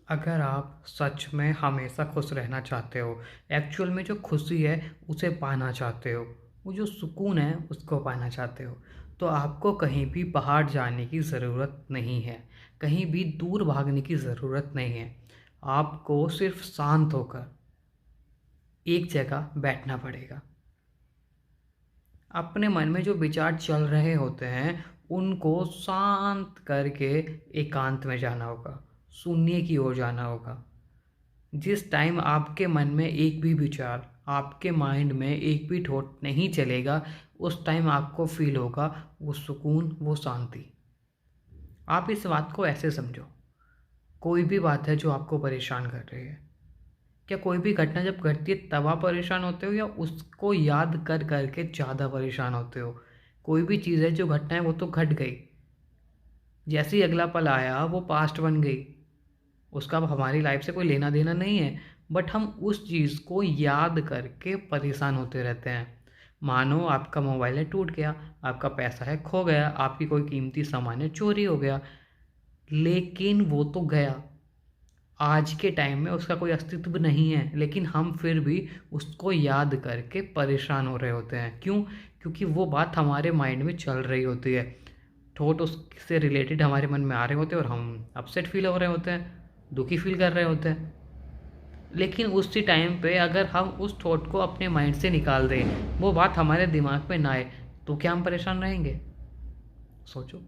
अगर आप सच में हमेशा खुश रहना चाहते हो, एक्चुअल में जो खुशी है उसे पाना चाहते हो, वो जो सुकून है उसको पाना चाहते हो, तो आपको कहीं भी बाहर जाने की ज़रूरत नहीं है, कहीं भी दूर भागने की ज़रूरत नहीं है। आपको सिर्फ शांत होकर एक जगह बैठना पड़ेगा। अपने मन में जो विचार चल रहे होते हैं, उनको शांत करके एकांत में जाना होगा, शून्य की ओर जाना होगा। जिस टाइम आपके मन में एक भी विचार, आपके माइंड में एक भी थॉट नहीं चलेगा, उस टाइम आपको फ़ील होगा वो सुकून, वो शांति। आप इस बात को ऐसे समझो, कोई भी बात है जो आपको परेशान कर रही है, क्या कोई भी घटना जब घटती है तब आप परेशान होते हो या उसको याद कर कर के ज़्यादा परेशान होते हो? कोई भी चीज़ है जो घटना है वो तो घट गई, जैसे ही अगला पल आया वो पास्ट बन गई, उसका अब हमारी लाइफ से कोई लेना देना नहीं है, बट हम उस चीज़ को याद करके परेशान होते रहते हैं। मानो आपका मोबाइल है टूट गया, आपका पैसा है खो गया, आपकी कोई कीमती सामान है चोरी हो गया, लेकिन वो तो गया। आज के टाइम में उसका कोई अस्तित्व नहीं है, लेकिन हम फिर भी उसको याद करके परेशान हो रहे होते हैं। क्यों? क्योंकि वो बात हमारे माइंड में चल रही होती है, थॉट उससे रिलेटेड हमारे मन में आ रहे होते हैं और हम अपसेट फील हो रहे होते हैं, दुखी फील कर रहे होते हैं। लेकिन उसी टाइम पे अगर हम उस थॉट को अपने माइंड से निकाल दें, वो बात हमारे दिमाग में ना आए, तो क्या हम परेशान रहेंगे? सोचो।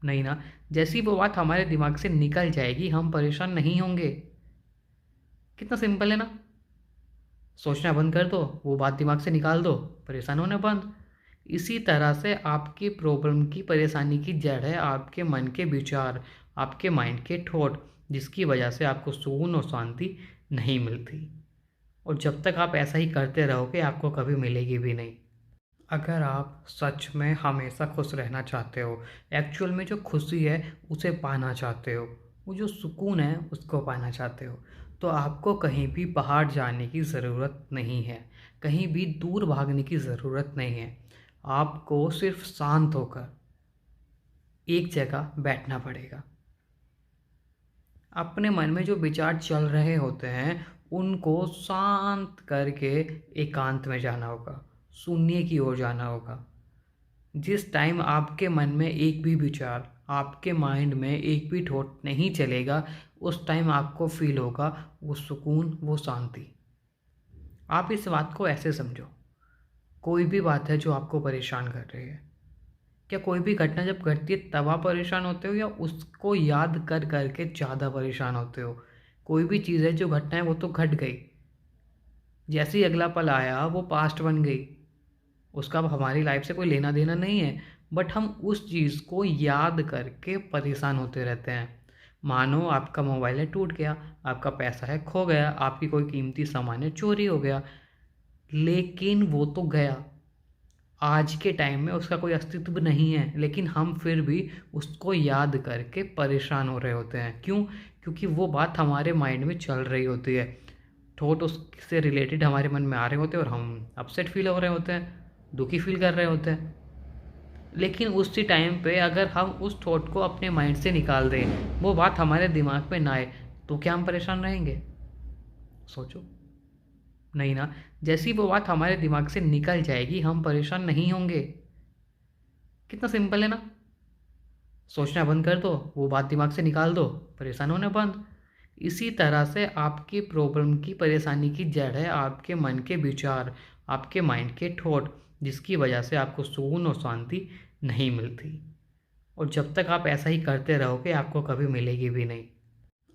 नहीं ना। जैसी वो बात हमारे दिमाग से निकल जाएगी, हम परेशान नहीं होंगे। कितना सिंपल है ना। सोचना बंद कर दो, वो बात दिमाग से निकाल दो, परेशान होना बंद। इसी तरह से आपकी प्रॉब्लम की, परेशानी की जड़ है आपके मन के विचार, आपके माइंड के थॉट, जिसकी वजह से आपको सुकून और शांति नहीं मिलती। और जब तक आप ऐसा ही करते रहोगे, आपको कभी मिलेगी भी नहीं। अगर आप सच में हमेशा खुश रहना चाहते हो, एक्चुअल में जो खुशी है उसे पाना चाहते हो, वो जो सुकून है उसको पाना चाहते हो, तो आपको कहीं भी बाहर जाने की ज़रूरत नहीं है, कहीं भी दूर भागने की ज़रूरत नहीं है। आपको सिर्फ शांत होकर एक जगह बैठना पड़ेगा। अपने मन में जो विचार चल रहे होते हैं, उनको शांत करके एकांत में जाना होगा, शून्य की ओर जाना होगा। जिस टाइम आपके मन में एक भी विचार, आपके माइंड में एक भी थॉट नहीं चलेगा, उस टाइम आपको फ़ील होगा वो सुकून, वो शांति। आप इस बात को ऐसे समझो, कोई भी बात है जो आपको परेशान कर रही है, क्या कोई भी घटना जब घटती है तब आप परेशान होते हो या उसको याद कर कर के ज़्यादा परेशान होते हो? कोई भी चीज़ है जो घटना है वो तो घट गई, जैसे ही अगला पल आया वो पास्ट बन गई, उसका अब हमारी लाइफ से कोई लेना देना नहीं है, बट हम उस चीज़ को याद करके परेशान होते रहते हैं। मानो आपका मोबाइल है टूट गया, आपका पैसा है खो गया, आपकी कोई कीमती सामान है चोरी हो गया, लेकिन वो तो गया। आज के टाइम में उसका कोई अस्तित्व नहीं है, लेकिन हम फिर भी उसको याद करके परेशान हो रहे होते हैं। क्यों? क्योंकि वो बात हमारे माइंड में चल रही होती है, थॉट उससे रिलेटेड हमारे मन में आ रहे होते हैं और हम अपसेट फील हो रहे होते हैं, दुखी फील कर रहे होते हैं। लेकिन उसी टाइम पे अगर हम उस थॉट को अपने माइंड से निकाल दें, वो बात हमारे दिमाग में ना आए, तो क्या हम परेशान रहेंगे? सोचो। नहीं ना। जैसी वो बात हमारे दिमाग से निकल जाएगी, हम परेशान नहीं होंगे। कितना सिंपल है ना। सोचना बंद कर दो, वो बात दिमाग से निकाल दो, परेशान होना बंद। इसी तरह से आपकी प्रॉब्लम की, परेशानी की जड़ है आपके मन के विचार, आपके माइंड के थॉट, जिसकी वजह से आपको सुकून और शांति नहीं मिलती। और जब तक आप ऐसा ही करते रहोगे, आपको कभी मिलेगी भी नहीं।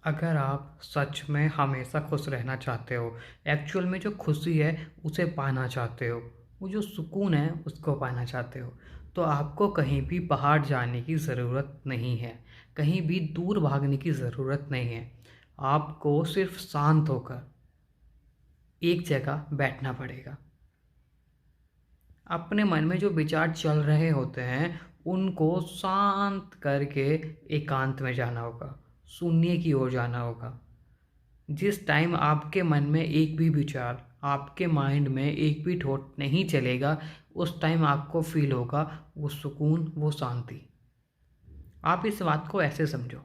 अगर आप सच में हमेशा खुश रहना चाहते हो, एक्चुअल में जो खुशी है उसे पाना चाहते हो, वो जो सुकून है उसको पाना चाहते हो, तो आपको कहीं भी बाहर जाने की ज़रूरत नहीं है, कहीं भी दूर भागने की ज़रूरत नहीं है। आपको सिर्फ शांत होकर एक जगह बैठना पड़ेगा। अपने मन में जो विचार चल रहे होते हैं, उनको शांत करके एकांत में जाना होगा, शून्य की ओर जाना होगा। जिस टाइम आपके मन में एक भी विचार, आपके माइंड में एक भी थॉट नहीं चलेगा, उस टाइम आपको फ़ील होगा वो सुकून, वो शांति। आप इस बात को ऐसे समझो,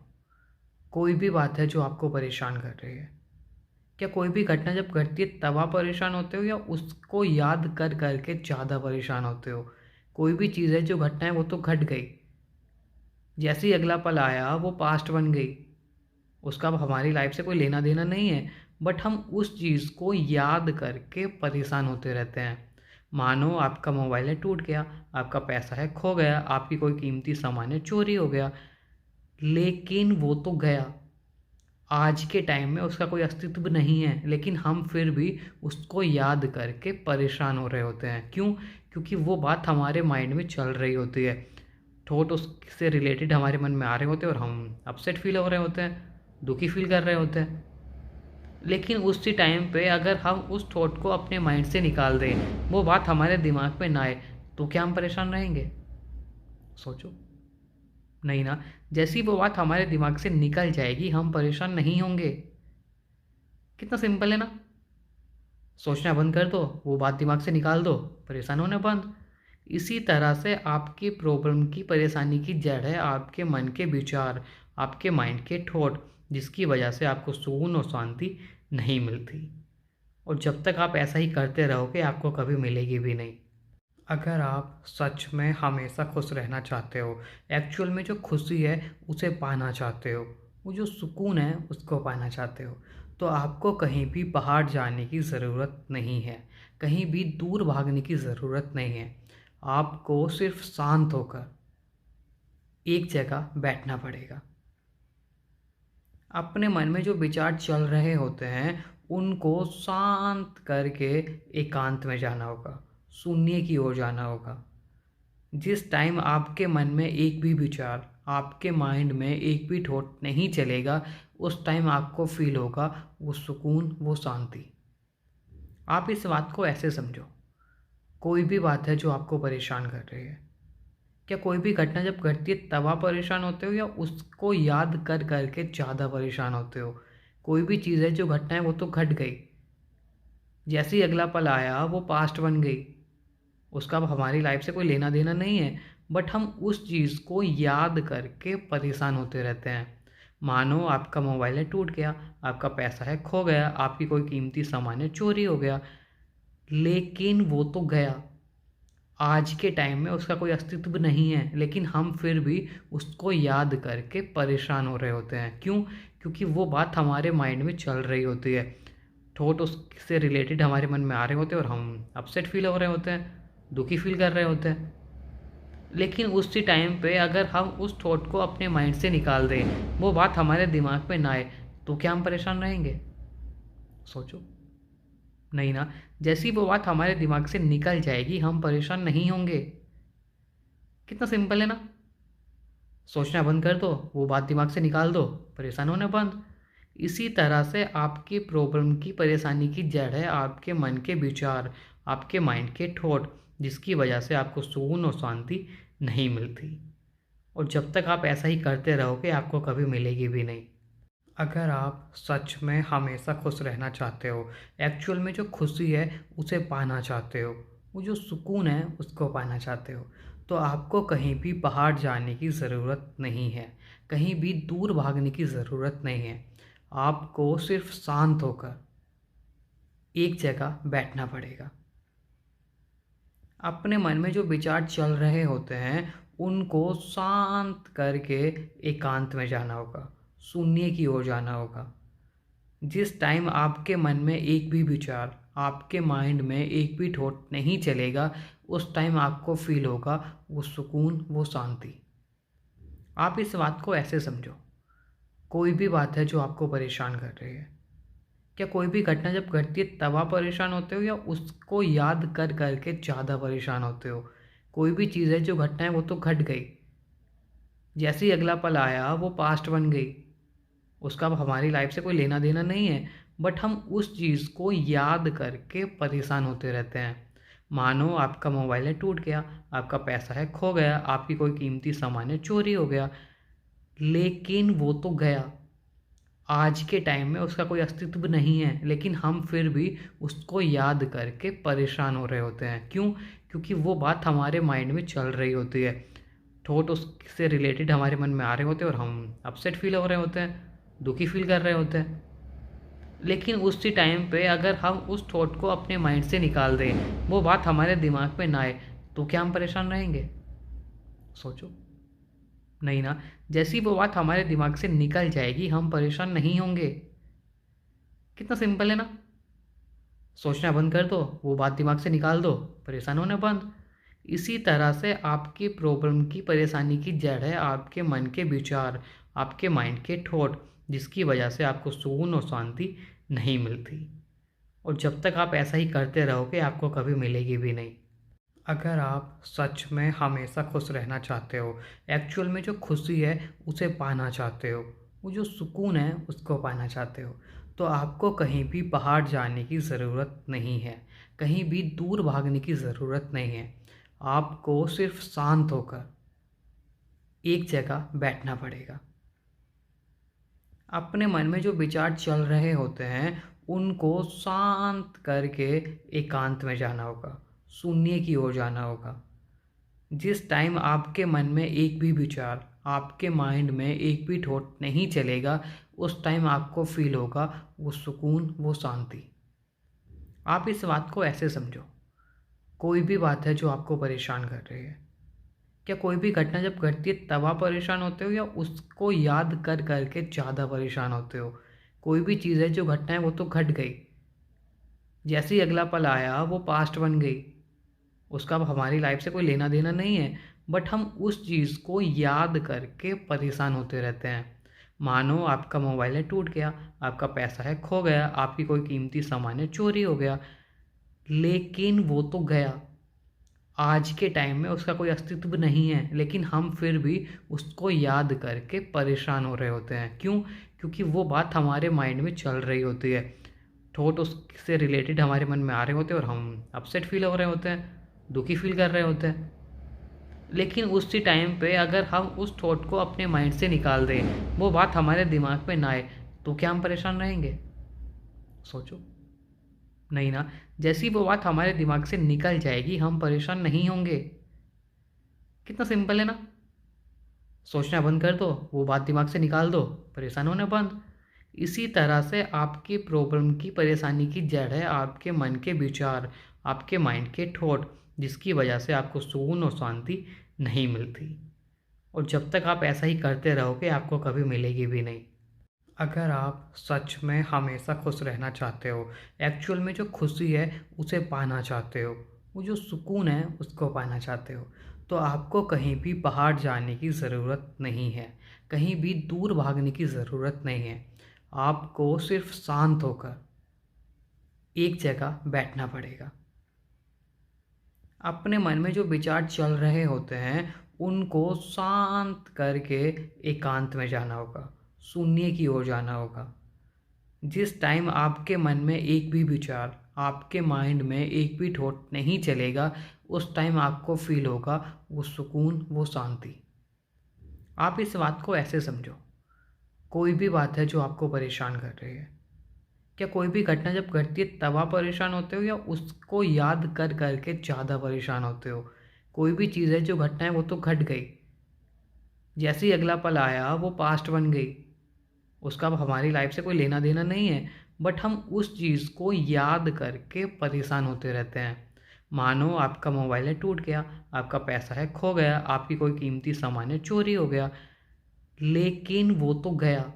कोई भी बात है जो आपको परेशान कर रही है। क्या कोई भी घटना जब घटती है तब आप परेशान होते हो या उसको याद कर कर के ज़्यादा परेशान होते हो? कोई भी चीज़ है जो घटना है वो तो घट गई। जैसे ही अगला पल आया वो पास्ट बन गई। उसका अब हमारी लाइफ से कोई लेना देना नहीं है। बट हम उस चीज़ को याद करके परेशान होते रहते हैं। मानो आपका मोबाइल है टूट गया, आपका पैसा है खो गया, आपकी कोई कीमती सामान है चोरी हो गया। लेकिन वो तो गया। आज के टाइम में उसका कोई अस्तित्व नहीं है, लेकिन हम फिर भी उसको याद करके परेशान हो रहे होते हैं। क्यों? क्योंकि वो बात हमारे माइंड में चल रही होती है। थॉट उससे रिलेटेड हमारे मन में आ रहे होते हैं और हम अपसेट फील हो रहे होते हैं, दुखी फील कर रहे होते हैं। लेकिन उसी टाइम पे अगर हम उस थॉट को अपने माइंड से निकाल दें, वो बात हमारे दिमाग में ना आए, तो क्या हम परेशान रहेंगे? सोचो। नहीं ना। जैसी वो बात हमारे दिमाग से निकल जाएगी, हम परेशान नहीं होंगे। कितना सिंपल है ना। सोचना बंद कर दो, वो बात दिमाग से निकाल दो, परेशान होना बंद। इसी तरह से आपकी प्रॉब्लम की, परेशानी की जड़ है आपके मन के विचार, आपके माइंड के थॉट, जिसकी वजह से आपको सुकून और शांति नहीं मिलती। और जब तक आप ऐसा ही करते रहोगे आपको कभी मिलेगी भी नहीं। अगर आप सच में हमेशा खुश रहना चाहते हो, एक्चुअल में जो खुशी है उसे पाना चाहते हो, वो जो सुकून है उसको पाना चाहते हो, तो आपको कहीं भी बाहर जाने की ज़रूरत नहीं है, कहीं भी दूर भागने की ज़रूरत नहीं है। आपको सिर्फ शांत होकर एक जगह बैठना पड़ेगा। अपने मन में जो विचार चल रहे होते हैं उनको शांत करके एकांत में जाना होगा, शून्य की ओर जाना होगा। जिस टाइम आपके मन में एक भी विचार, आपके माइंड में एक भी थॉट नहीं चलेगा, उस टाइम आपको फील होगा वो सुकून, वो शांति। आप इस बात को ऐसे समझो। कोई भी बात है जो आपको परेशान कर रही है। क्या कोई भी घटना जब घटती है तब आप परेशान होते हो या उसको याद कर कर के ज़्यादा परेशान होते हो? कोई भी चीज़ है जो घटना है वो तो घट गई। जैसे ही अगला पल आया वो पास्ट बन गई। उसका अब हमारी लाइफ से कोई लेना देना नहीं है। बट हम उस चीज़ को याद करके परेशान होते रहते हैं। मानो आपका मोबाइल है टूट गया, आपका पैसा है खो गया, आपकी कोई कीमती सामान है चोरी हो गया। लेकिन वो तो गया। आज के टाइम में उसका कोई अस्तित्व नहीं है, लेकिन हम फिर भी उसको याद करके परेशान हो रहे होते हैं। क्यों? क्योंकि वो बात हमारे माइंड में चल रही होती है। थॉट उससे रिलेटेड हमारे मन में आ रहे होते हैं और हम अपसेट फील हो रहे होते हैं, दुखी फील कर रहे होते हैं। लेकिन उसी टाइम पे अगर हम उस थॉट को अपने माइंड से निकाल दें, वो बात हमारे दिमाग में ना आए, तो क्या हम परेशान रहेंगे? सोचो। नहीं ना। जैसी वो बात हमारे दिमाग से निकल जाएगी, हम परेशान नहीं होंगे। कितना सिंपल है ना। सोचना बंद कर दो, वो बात दिमाग से निकाल दो, परेशान होना बंद। इसी तरह से आपकी प्रॉब्लम की, परेशानी की जड़ है आपके मन के विचार, आपके माइंड के थॉट, जिसकी वजह से आपको सुकून और शांति नहीं मिलती। और जब तक आप ऐसा ही करते रहोगे आपको कभी मिलेगी भी नहीं। अगर आप सच में हमेशा खुश रहना चाहते हो, एक्चुअल में जो खुशी है उसे पाना चाहते हो, वो जो सुकून है उसको पाना चाहते हो, तो आपको कहीं भी बाहर जाने की ज़रूरत नहीं है, कहीं भी दूर भागने की ज़रूरत नहीं है। आपको सिर्फ शांत होकर एक जगह बैठना पड़ेगा। अपने मन में जो विचार चल रहे होते हैं उनको शांत करके एकांत में जाना होगा, शून्य की ओर जाना होगा। जिस टाइम आपके मन में एक भी विचार, आपके माइंड में एक भी थॉट नहीं चलेगा, उस टाइम आपको फील होगा वो सुकून, वो शांति। आप इस बात को ऐसे समझो। कोई भी बात है जो आपको परेशान कर रही है। क्या कोई भी घटना जब घटती है तब आप परेशान होते हो या उसको याद कर कर के ज़्यादा परेशान होते हो? कोई भी चीज़ है जो घटना है वो तो घट गई। जैसे ही अगला पल आया वो पास्ट बन गई। उसका अब हमारी लाइफ से कोई लेना देना नहीं है। बट हम उस चीज़ को याद करके परेशान होते रहते हैं। मानो आपका मोबाइल है टूट गया, आपका पैसा है खो गया, आपकी कोई कीमती सामान है चोरी हो गया। लेकिन वो तो गया। आज के टाइम में उसका कोई अस्तित्व नहीं है, लेकिन हम फिर भी उसको याद करके परेशान हो रहे होते हैं। क्यों? क्योंकि वो बात हमारे माइंड में चल रही होती है। थॉट उससे रिलेटेड हमारे मन में आ रहे होते हैं और हम अपसेट फील हो रहे होते हैं, दुखी फील कर रहे होते हैं। लेकिन उसी टाइम पे अगर हम उस थॉट को अपने माइंड से निकाल दें, वो बात हमारे दिमाग में ना आए, तो क्या हम परेशान रहेंगे? सोचो। नहीं ना। जैसी वो बात हमारे दिमाग से निकल जाएगी, हम परेशान नहीं होंगे। कितना सिंपल है ना। सोचना बंद कर दो, वो बात दिमाग से निकाल दो, परेशान होना बंद। इसी तरह से आपकी प्रॉब्लम की, परेशानी की जड़ है आपके मन के विचार, आपके माइंड के थॉट, जिसकी वजह से आपको सुकून और शांति नहीं मिलती। और जब तक आप ऐसा ही करते रहोगे, आपको कभी मिलेगी भी नहीं। अगर आप सच में हमेशा खुश रहना चाहते हो, एक्चुअल में जो खुशी है उसे पाना चाहते हो, वो जो सुकून है उसको पाना चाहते हो, तो आपको कहीं भी बाहर जाने की ज़रूरत नहीं है, कहीं भी दूर भागने की ज़रूरत नहीं है। आपको सिर्फ शांत होकर एक जगह बैठना पड़ेगा। अपने मन में जो विचार चल रहे होते हैं, उनको शांत करके एकांत में जाना होगा, शून्य की ओर जाना होगा। जिस टाइम आपके मन में एक भी विचार, आपके माइंड में एक भी थॉट नहीं चलेगा, उस टाइम आपको फील होगा वो सुकून, वो शांति। आप इस बात को ऐसे समझो, कोई भी बात है जो आपको परेशान कर रही है, क्या कोई भी घटना जब घटती है तब आप परेशान होते हो, या उसको याद कर करके ज़्यादा परेशान होते हो? कोई भी चीज़ है जो घटना है वो तो घट गई, जैसे ही अगला पल आया वो पास्ट बन गई, उसका अब हमारी लाइफ से कोई लेना देना नहीं है, बट हम उस चीज़ को याद करके परेशान होते रहते हैं। मानो आपका मोबाइल है टूट गया, आपका पैसा है खो गया, आपकी कोई कीमती सामान है चोरी हो गया, लेकिन वो तो गया, आज के टाइम में उसका कोई अस्तित्व नहीं है, लेकिन हम फिर भी उसको याद करके परेशान हो रहे होते हैं। क्यों? क्योंकि वो बात हमारे माइंड में चल रही होती है, थॉट उससे रिलेटेड हमारे मन में आ रहे होते हैं, और हम अपसेट फील हो रहे होते हैं, दुखी फील कर रहे होते हैं। लेकिन उसी टाइम पे अगर हम उस थॉट को अपने माइंड से निकाल दें, वो बात हमारे दिमाग में ना आए, तो क्या हम परेशान रहेंगे? सोचो। नहीं ना। जैसी वो बात हमारे दिमाग से निकल जाएगी, हम परेशान नहीं होंगे। कितना सिंपल है ना। सोचना बंद कर दो, वो बात दिमाग से निकाल दो, परेशान होना बंद। इसी तरह से आपकी प्रॉब्लम की, परेशानी की जड़ है आपके मन के विचार, आपके माइंड के थॉट, जिसकी वजह से आपको सुकून और शांति नहीं मिलती। और जब तक आप ऐसा ही करते रहोगे, आपको कभी मिलेगी भी नहीं। अगर आप सच में हमेशा खुश रहना चाहते हो, एक्चुअल में जो खुशी है उसे पाना चाहते हो, वो जो सुकून है उसको पाना चाहते हो, तो आपको कहीं भी बाहर जाने की ज़रूरत नहीं है, कहीं भी दूर भागने की ज़रूरत नहीं है। आपको सिर्फ शांत होकर एक जगह बैठना पड़ेगा। अपने मन में जो विचार चल रहे होते हैं, उनको शांत करके एकांत में जाना होगा, शून्य की ओर जाना होगा। जिस टाइम आपके मन में एक भी विचार, आपके माइंड में एक भी थॉट नहीं चलेगा, उस टाइम आपको फील होगा वो सुकून, वो शांति। आप इस बात को ऐसे समझो, कोई भी बात है जो आपको परेशान कर रही है, क्या कोई भी घटना जब घटती है तब आप परेशान होते हो, या उसको याद कर करके ज़्यादा परेशान होते हो? कोई भी चीज़ है जो घटना है वो तो घट गई, जैसे ही अगला पल आया वो पास्ट बन गई, उसका अब हमारी लाइफ से कोई लेना देना नहीं है, बट हम उस चीज़ को याद करके परेशान होते रहते हैं। मानो आपका मोबाइल है टूट गया, आपका पैसा है खो गया, आपकी कोई कीमती सामान है चोरी हो गया, लेकिन वो तो गया,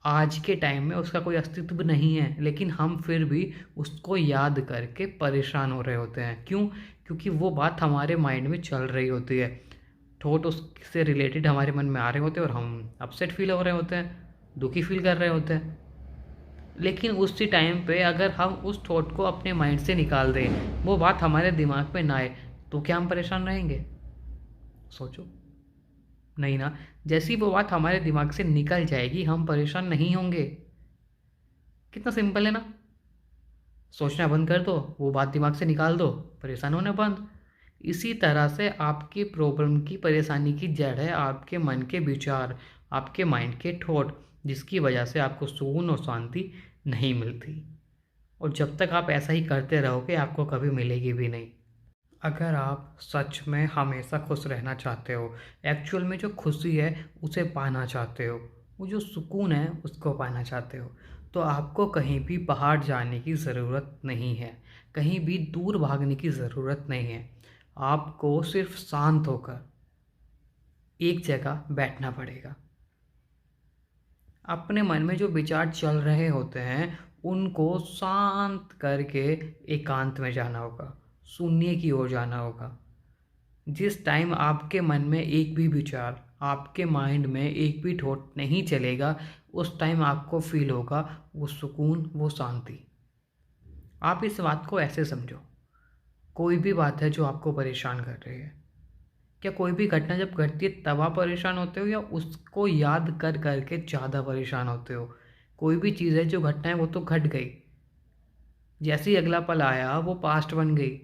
आज के टाइम में उसका कोई अस्तित्व नहीं है, लेकिन हम फिर भी उसको याद करके परेशान हो रहे होते हैं। क्यों? क्योंकि वो बात हमारे माइंड में चल रही होती है, थॉट उससे रिलेटेड हमारे मन में आ रहे होते हैं, और हम अपसेट फील हो रहे होते हैं, दुखी फील कर रहे होते हैं। लेकिन उसी टाइम पे अगर हम उस थॉट को अपने माइंड से निकाल दें, वो बात हमारे दिमाग में ना आए, तो क्या हम परेशान रहेंगे? सोचो। नहीं ना। जैसी वो बात हमारे दिमाग से निकल जाएगी, हम परेशान नहीं होंगे। कितना सिंपल है ना। सोचना बंद कर दो, वो बात दिमाग से निकाल दो, परेशान होना बंद। इसी तरह से आपकी प्रॉब्लम की, परेशानी की जड़ है आपके मन के विचार, आपके माइंड के थॉट, जिसकी वजह से आपको सुकून और शांति नहीं मिलती। और जब तक आप ऐसा ही करते रहोगे, आपको कभी मिलेगी भी नहीं। अगर आप सच में हमेशा खुश रहना चाहते हो, एक्चुअल में जो खुशी है उसे पाना चाहते हो, वो जो सुकून है उसको पाना चाहते हो, तो आपको कहीं भी बाहर जाने की ज़रूरत नहीं है, कहीं भी दूर भागने की ज़रूरत नहीं है। आपको सिर्फ शांत होकर एक जगह बैठना पड़ेगा। अपने मन में जो विचार चल रहे होते हैं, उनको शांत करके एकांत में जाना होगा, शून्य की ओर जाना होगा। जिस टाइम आपके मन में एक भी विचार, आपके माइंड में एक भी थॉट नहीं चलेगा, उस टाइम आपको फ़ील होगा वो सुकून, वो शांति। आप इस बात को ऐसे समझो, कोई भी बात है जो आपको परेशान कर रही है, क्या कोई भी घटना जब घटती है तब आप परेशान होते हो या उसको याद कर कर के ज़्यादा परेशान होते हो? कोई भी चीज़ है जो घटना है वो तो घट गई, जैसे ही अगला पल आया वो पास्ट बन गई,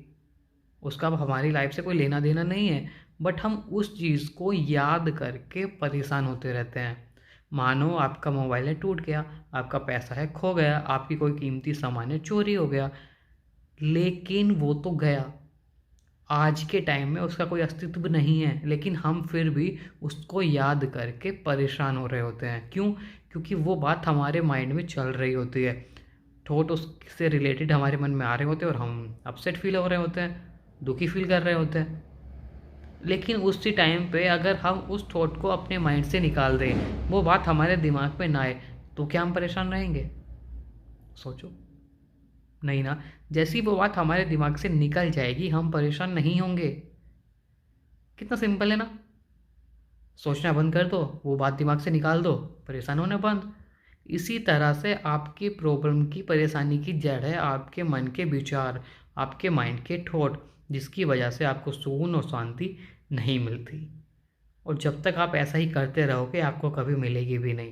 उसका अब हमारी लाइफ से कोई लेना देना नहीं है, बट हम उस चीज़ को याद करके परेशान होते रहते हैं। मानो आपका मोबाइल है टूट गया, आपका पैसा है खो गया, आपकी कोई कीमती सामान है चोरी हो गया, लेकिन वो तो गया। आज के टाइम में उसका कोई अस्तित्व नहीं है, लेकिन हम फिर भी उसको याद करके परेशान हो रहे होते हैं। क्यों? क्योंकि वो बात हमारे माइंड में चल रही होती है, थॉट उससे रिलेटेड हमारे मन में आ रहे होते हैं और हम अपसेट फील हो रहे होते हैं, दुखी फील कर रहे होते हैं। लेकिन उसी टाइम पे अगर हम उस थॉट को अपने माइंड से निकाल दें, वो बात हमारे दिमाग में ना आए, तो क्या हम परेशान रहेंगे? सोचो। नहीं ना। जैसी वो बात हमारे दिमाग से निकल जाएगी, हम परेशान नहीं होंगे। कितना सिंपल है ना। सोचना बंद कर दो, वो बात दिमाग से निकाल दो, परेशान होना बंद। इसी तरह से आपकी प्रॉब्लम की, परेशानी की जड़ है आपके मन के विचार, आपके माइंड के थॉट, जिसकी वजह से आपको सुकून और शांति नहीं मिलती। और जब तक आप ऐसा ही करते रहोगे, आपको कभी मिलेगी भी नहीं।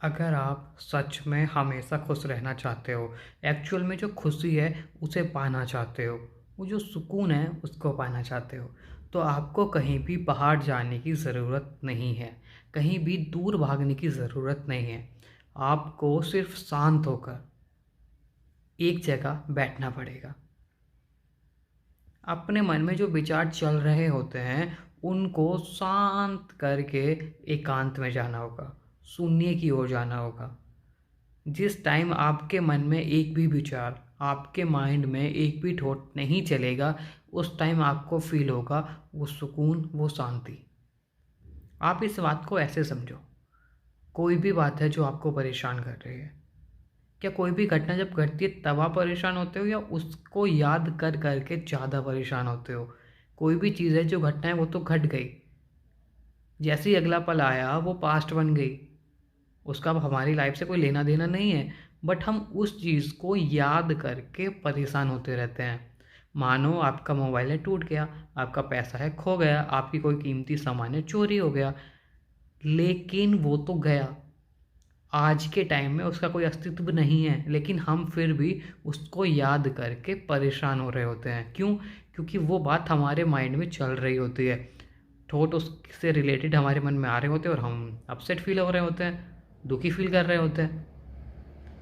अगर आप सच में हमेशा खुश रहना चाहते हो, एक्चुअल में जो खुशी है उसे पाना चाहते हो, वो जो सुकून है उसको पाना चाहते हो, तो आपको कहीं भी बाहर जाने की ज़रूरत नहीं है, कहीं भी दूर भागने की ज़रूरत नहीं है। आपको सिर्फ शांत होकर एक जगह बैठना पड़ेगा। अपने मन में जो विचार चल रहे होते हैं, उनको शांत करके एकांत में जाना होगा, शून्य की ओर जाना होगा। जिस टाइम आपके मन में एक भी विचार, आपके माइंड में एक भी थॉट नहीं चलेगा, उस टाइम आपको फ़ील होगा वो सुकून, वो शांति। आप इस बात को ऐसे समझो, कोई भी बात है जो आपको परेशान कर रही है, क्या कोई भी घटना जब घटती है तब आप परेशान होते हो या उसको याद कर कर के ज़्यादा परेशान होते हो? कोई भी चीज़ है जो घटना है वो तो घट गई, जैसे ही अगला पल आया वो पास्ट बन गई, उसका अब हमारी लाइफ से कोई लेना देना नहीं है, बट हम उस चीज़ को याद करके परेशान होते रहते हैं। मानो आपका मोबाइल है टूट गया, आपका पैसा है खो गया, आपकी कोई कीमती सामान है चोरी हो गया, लेकिन वो तो गया। आज के टाइम में उसका कोई अस्तित्व नहीं है, लेकिन हम फिर भी उसको याद करके परेशान हो रहे होते हैं। क्यों? क्योंकि वो बात हमारे माइंड में चल रही होती है, थॉट उससे रिलेटेड हमारे मन में आ रहे होते हैं और हम अपसेट फील हो रहे होते हैं, दुखी फील कर रहे होते हैं।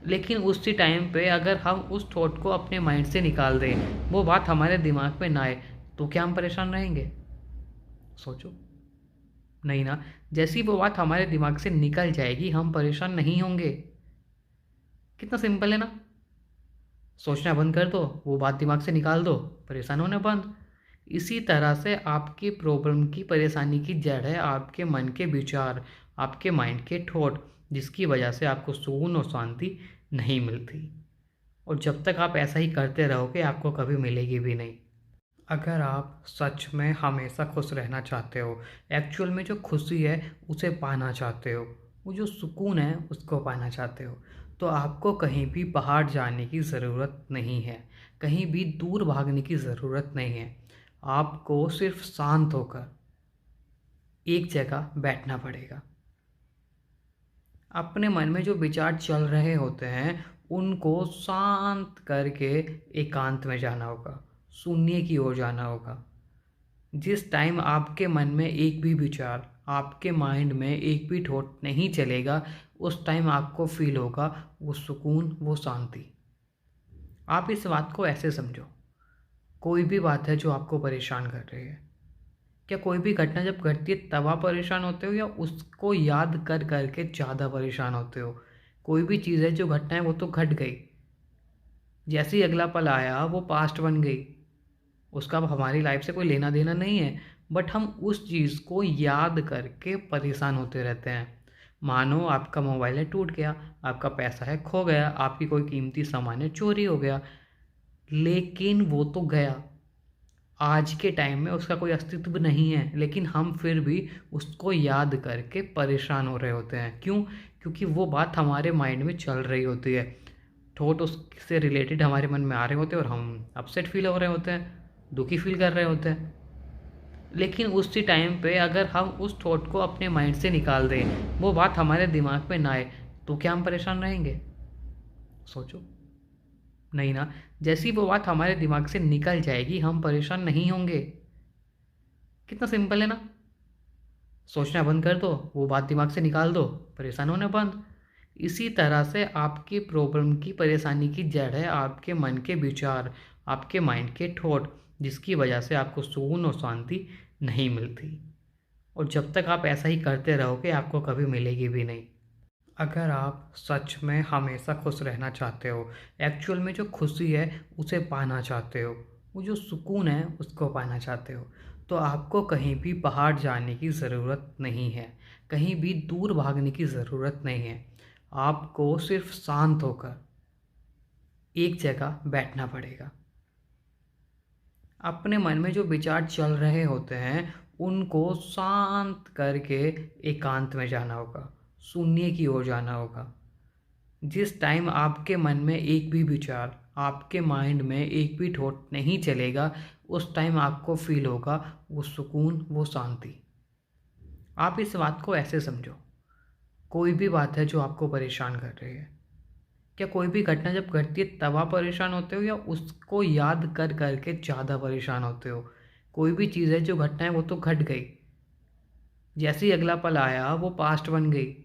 लेकिन उसी टाइम पे अगर हम उस थॉट को अपने माइंड से निकाल दें, वो बात हमारे दिमाग में ना आए, तो क्या हम परेशान रहेंगे? सोचो। नहीं ना। जैसी वो बात हमारे दिमाग से निकल जाएगी, हम परेशान नहीं होंगे। कितना सिंपल है ना। सोचना बंद कर दो, वो बात दिमाग से निकाल दो, परेशान होना बंद। इसी तरह से आपकी प्रॉब्लम की, परेशानी की जड़ है आपके मन के विचार, आपके माइंड के थॉट, जिसकी वजह से आपको सुकून और शांति नहीं मिलती। और जब तक आप ऐसा ही करते रहोगे, आपको कभी मिलेगी भी नहीं। अगर आप सच में हमेशा खुश रहना चाहते हो, एक्चुअल में जो खुशी है उसे पाना चाहते हो, वो जो सुकून है उसको पाना चाहते हो, तो आपको कहीं भी बाहर जाने की ज़रूरत नहीं है, कहीं भी दूर भागने की ज़रूरत नहीं है। आपको सिर्फ शांत होकर एक जगह बैठना पड़ेगा। अपने मन में जो विचार चल रहे होते हैं, उनको शांत करके एकांत में जाना होगा, शून्य की ओर जाना होगा। जिस टाइम आपके मन में एक भी विचार, आपके माइंड में एक भी थॉट नहीं चलेगा, उस टाइम आपको फ़ील होगा वो सुकून, वो शांति। आप इस बात को ऐसे समझो, कोई भी बात है जो आपको परेशान कर रही है, क्या कोई भी घटना जब घटती है तब आप परेशान होते हो या उसको याद कर कर के ज़्यादा परेशान होते हो? कोई भी चीज़ है जो घटना है वो तो घट गई। जैसे ही अगला पल आया वो पास्ट बन गई। उसका अब हमारी लाइफ से कोई लेना देना नहीं है, बट हम उस चीज़ को याद करके परेशान होते रहते हैं। मानो आपका मोबाइल है टूट गया, आपका पैसा है खो गया, आपकी कोई कीमती सामान है चोरी हो गया, लेकिन वो तो गया। आज के टाइम में उसका कोई अस्तित्व नहीं है, लेकिन हम फिर भी उसको याद करके परेशान हो रहे होते हैं। क्यों? क्योंकि वो बात हमारे माइंड में चल रही होती है। थॉट उससे रिलेटेड हमारे मन में आ रहे होते हैं और हम अपसेट फील हो रहे होते हैं, दुखी फील कर रहे होते हैं। लेकिन उसी टाइम पे अगर हम उस थॉट को अपने माइंड से निकाल दें, वो बात हमारे दिमाग में ना आए, तो क्या हम परेशान रहेंगे? सोचो। नहीं ना। जैसी वो बात हमारे दिमाग से निकल जाएगी, हम परेशान नहीं होंगे। कितना सिंपल है ना। सोचना बंद कर दो, वो बात दिमाग से निकाल दो, परेशान होना बंद। इसी तरह से आपकी प्रॉब्लम की परेशानी की जड़ है आपके मन के विचार, आपके माइंड के थॉट, जिसकी वजह से आपको सुकून और शांति नहीं मिलती। और जब तक आप ऐसा ही करते रहोगे आपको कभी मिलेगी भी नहीं। अगर आप सच में हमेशा खुश रहना चाहते हो, एक्चुअल में जो खुशी है उसे पाना चाहते हो, वो जो सुकून है उसको पाना चाहते हो, तो आपको कहीं भी बाहर जाने की ज़रूरत नहीं है, कहीं भी दूर भागने की ज़रूरत नहीं है। आपको सिर्फ शांत होकर एक जगह बैठना पड़ेगा। अपने मन में जो विचार चल रहे होते हैं उनको शांत करके एकांत में जाना होगा, शून्य की ओर जाना होगा। जिस टाइम आपके मन में एक भी विचार, आपके माइंड में एक भी थॉट नहीं चलेगा, उस टाइम आपको फील होगा वो सुकून, वो शांति। आप इस बात को ऐसे समझो, कोई भी बात है जो आपको परेशान कर रही है, क्या कोई भी घटना जब घटती है तब आप परेशान होते हो या उसको याद कर कर के ज़्यादा परेशान होते हो? कोई भी चीज़ है जो घटना है वो तो घट गई। जैसे ही अगला पल आया वो पास्ट बन गई।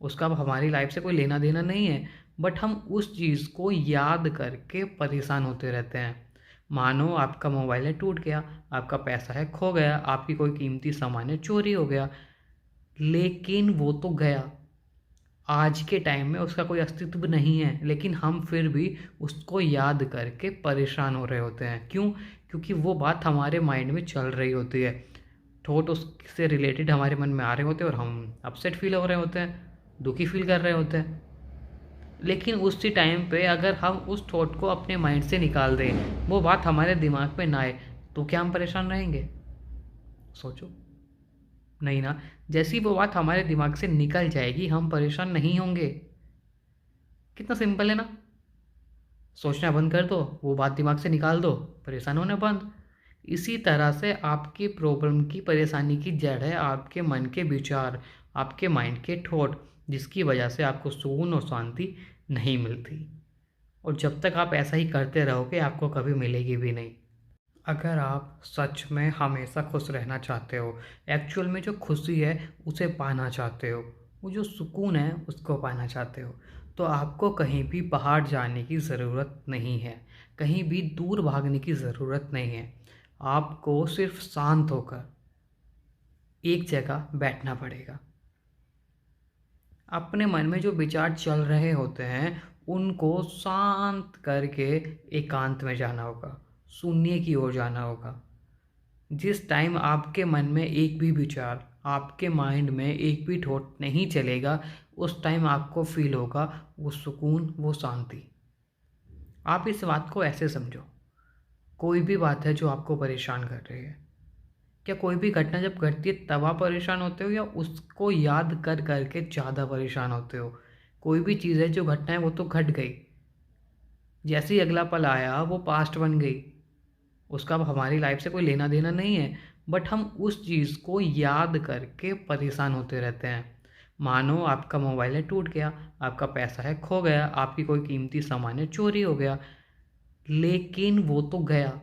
उसका अब हमारी लाइफ से कोई लेना देना नहीं है, बट हम उस चीज़ को याद करके परेशान होते रहते हैं। मानो आपका मोबाइल है टूट गया, आपका पैसा है खो गया, आपकी कोई कीमती सामान है चोरी हो गया, लेकिन वो तो गया। आज के टाइम में उसका कोई अस्तित्व नहीं है, लेकिन हम फिर भी उसको याद करके परेशान हो रहे होते हैं। क्यों? क्योंकि वो बात हमारे माइंड में चल रही होती है। थॉट उससे रिलेटेड हमारे मन में आ रहे होते हैं और हम अपसेट फील हो रहे होते हैं, दुखी फील कर रहे होते हैं। लेकिन उसी टाइम पे अगर हम उस थॉट को अपने माइंड से निकाल दें, वो बात हमारे दिमाग में ना आए, तो क्या हम परेशान रहेंगे? सोचो। नहीं ना। जैसी वो बात हमारे दिमाग से निकल जाएगी, हम परेशान नहीं होंगे। कितना सिंपल है ना। सोचना बंद कर दो, वो बात दिमाग से निकाल दो, परेशान होना बंद। इसी तरह से आपकी प्रॉब्लम की परेशानी की जड़ है आपके मन के विचार, आपके माइंड के थॉट, जिसकी वजह से आपको सुकून और शांति नहीं मिलती। और जब तक आप ऐसा ही करते रहोगे आपको कभी मिलेगी भी नहीं। अगर आप सच में हमेशा खुश रहना चाहते हो, एक्चुअल में जो खुशी है उसे पाना चाहते हो, वो जो सुकून है उसको पाना चाहते हो, तो आपको कहीं भी बाहर जाने की ज़रूरत नहीं है, कहीं भी दूर भागने की ज़रूरत नहीं है। आपको सिर्फ शांत होकर एक जगह बैठना पड़ेगा। अपने मन में जो विचार चल रहे होते हैं उनको शांत करके एकांत में जाना होगा, शून्य की ओर जाना होगा। जिस टाइम आपके मन में एक भी विचार, आपके माइंड में एक भी थॉट नहीं चलेगा, उस टाइम आपको फील होगा वो सुकून, वो शांति। आप इस बात को ऐसे समझो, कोई भी बात है जो आपको परेशान कर रही है, क्या कोई भी घटना जब घटती है तब आप परेशान होते हो या उसको याद कर कर के ज़्यादा परेशान होते हो? कोई भी चीज़ है जो घटना है वो तो घट गई। जैसे ही अगला पल आया वो पास्ट बन गई। उसका अब हमारी लाइफ से कोई लेना देना नहीं है, बट हम उस चीज़ को याद करके परेशान होते रहते हैं। मानो आपका मोबाइल है टूट गया, आपका पैसा है खो गया, आपकी कोई कीमती सामान है चोरी हो गया, लेकिन वो तो गया।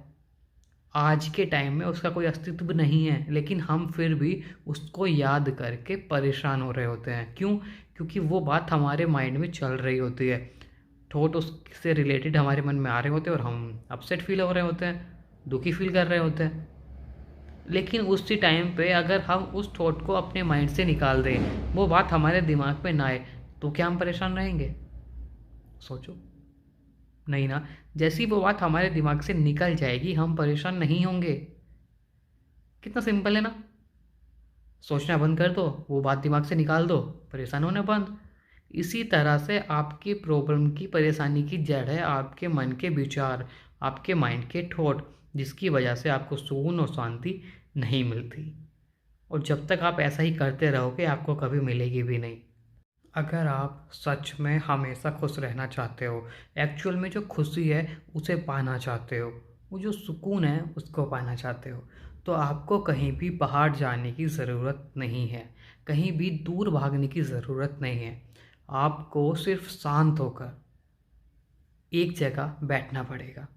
आज के टाइम में उसका कोई अस्तित्व नहीं है, लेकिन हम फिर भी उसको याद करके परेशान हो रहे होते हैं। क्यों? क्योंकि वो बात हमारे माइंड में चल रही होती है। थॉट उससे रिलेटेड हमारे मन में आ रहे होते हैं और हम अपसेट फील हो रहे होते हैं, दुखी फील कर रहे होते हैं। लेकिन उसी टाइम पे अगर हम उस थॉट को अपने माइंड से निकाल दें, वो बात हमारे दिमाग में ना आए, तो क्या हम परेशान रहेंगे? सोचो। नहीं ना। जैसी वो बात हमारे दिमाग से निकल जाएगी, हम परेशान नहीं होंगे। कितना सिंपल है ना। सोचना बंद कर दो, वो बात दिमाग से निकाल दो, परेशान होना बंद। इसी तरह से आपकी प्रॉब्लम की, परेशानी की जड़ है आपके मन के विचार, आपके माइंड के थॉट, जिसकी वजह से आपको सुकून और शांति नहीं मिलती। और जब तक आप ऐसा ही करते रहोगे, आपको कभी मिलेगी भी नहीं। अगर आप सच में हमेशा खुश रहना चाहते हो, एक्चुअल में जो खुशी है उसे पाना चाहते हो, वो जो सुकून है उसको पाना चाहते हो, तो आपको कहीं भी बाहर जाने की ज़रूरत नहीं है, कहीं भी दूर भागने की ज़रूरत नहीं है। आपको सिर्फ शांत होकर एक जगह बैठना पड़ेगा।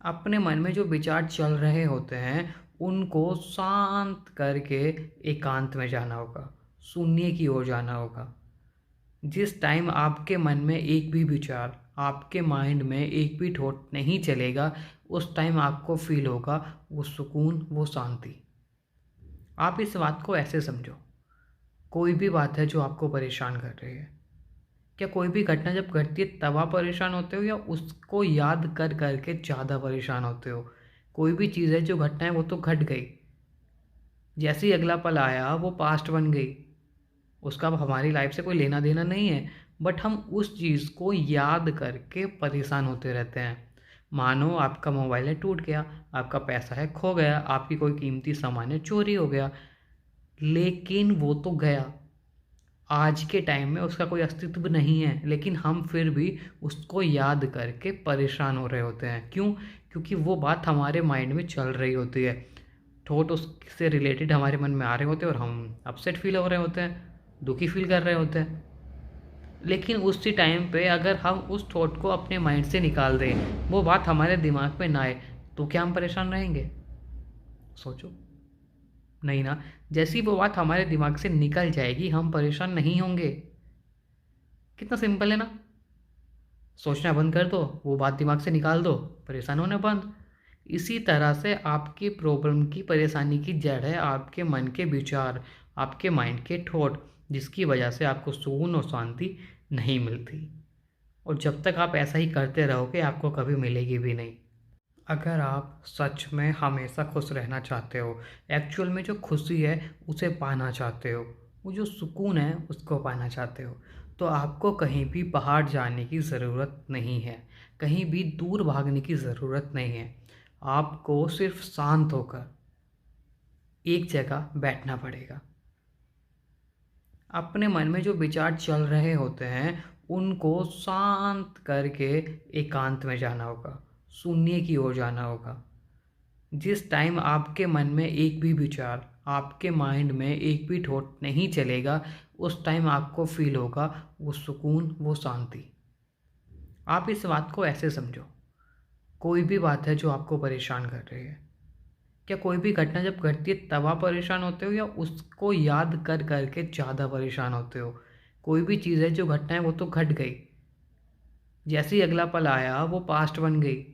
अपने मन में जो विचार चल रहे होते हैं, उनको शांत करके एकांत में जाना होगा, शून्य की ओर जाना होगा। जिस टाइम आपके मन में एक भी विचार, आपके माइंड में एक भी थॉट नहीं चलेगा, उस टाइम आपको फील होगा वो सुकून, वो शांति। आप इस बात को ऐसे समझो, कोई भी बात है जो आपको परेशान कर रही है, क्या कोई भी घटना जब घटती है तब आप परेशान होते हो, या उसको याद कर करके ज़्यादा परेशान होते हो? कोई भी चीज़ है जो घटना है वो तो घट गई, जैसे ही अगला पल आया वो पास्ट बन गई, उसका अब हमारी लाइफ से कोई लेना देना नहीं है, बट हम उस चीज़ को याद करके परेशान होते रहते हैं। मानो आपका मोबाइल है टूट गया, आपका पैसा है खो गया, आपकी कोई कीमती सामान है चोरी हो गया, लेकिन वो तो गया, आज के टाइम में उसका कोई अस्तित्व नहीं है, लेकिन हम फिर भी उसको याद करके परेशान हो रहे होते हैं। क्यों? क्योंकि वो बात हमारे माइंड में चल रही होती है, थॉट उससे रिलेटेड हमारे मन में आ रहे होते हैं, और हम अपसेट फील हो रहे होते हैं, दुखी फील कर रहे होते हैं। लेकिन उसी टाइम पे अगर हम उस थॉट को अपने माइंड से निकाल दें, वो बात हमारे दिमाग में ना आए, तो क्या हम परेशान रहेंगे? सोचो। नहीं ना। जैसी वो बात हमारे दिमाग से निकल जाएगी, हम परेशान नहीं होंगे। कितना सिंपल है ना। सोचना बंद कर दो, वो बात दिमाग से निकाल दो, परेशान होना बंद। इसी तरह से आपकी प्रॉब्लम की, परेशानी की जड़ है आपके मन के विचार, आपके माइंड के थॉट, जिसकी वजह से आपको सुकून और शांति नहीं मिलती। और जब तक आप ऐसा ही करते रहोगे, आपको कभी मिलेगी भी नहीं। अगर आप सच में हमेशा खुश रहना चाहते हो, एक्चुअल में जो खुशी है उसे पाना चाहते हो, वो जो सुकून है उसको पाना चाहते हो, तो आपको कहीं भी बाहर जाने की ज़रूरत नहीं है, कहीं भी दूर भागने की ज़रूरत नहीं है। आपको सिर्फ शांत होकर एक जगह बैठना पड़ेगा। अपने मन में जो विचार चल रहे होते हैं, उनको शांत करके एकांत में जाना होगा, शून्य की ओर जाना होगा। जिस टाइम आपके मन में एक भी विचार, आपके माइंड में एक भी थॉट नहीं चलेगा, उस टाइम आपको फील होगा वो सुकून, वो शांति। आप इस बात को ऐसे समझो, कोई भी बात है जो आपको परेशान कर रही है, क्या कोई भी घटना जब घटती है तब आप परेशान होते हो, या उसको याद कर करके ज़्यादा परेशान होते हो? कोई भी चीज़ है जो घटना है वो तो घट गई, जैसे ही अगला पल आया वो पास्ट बन गई,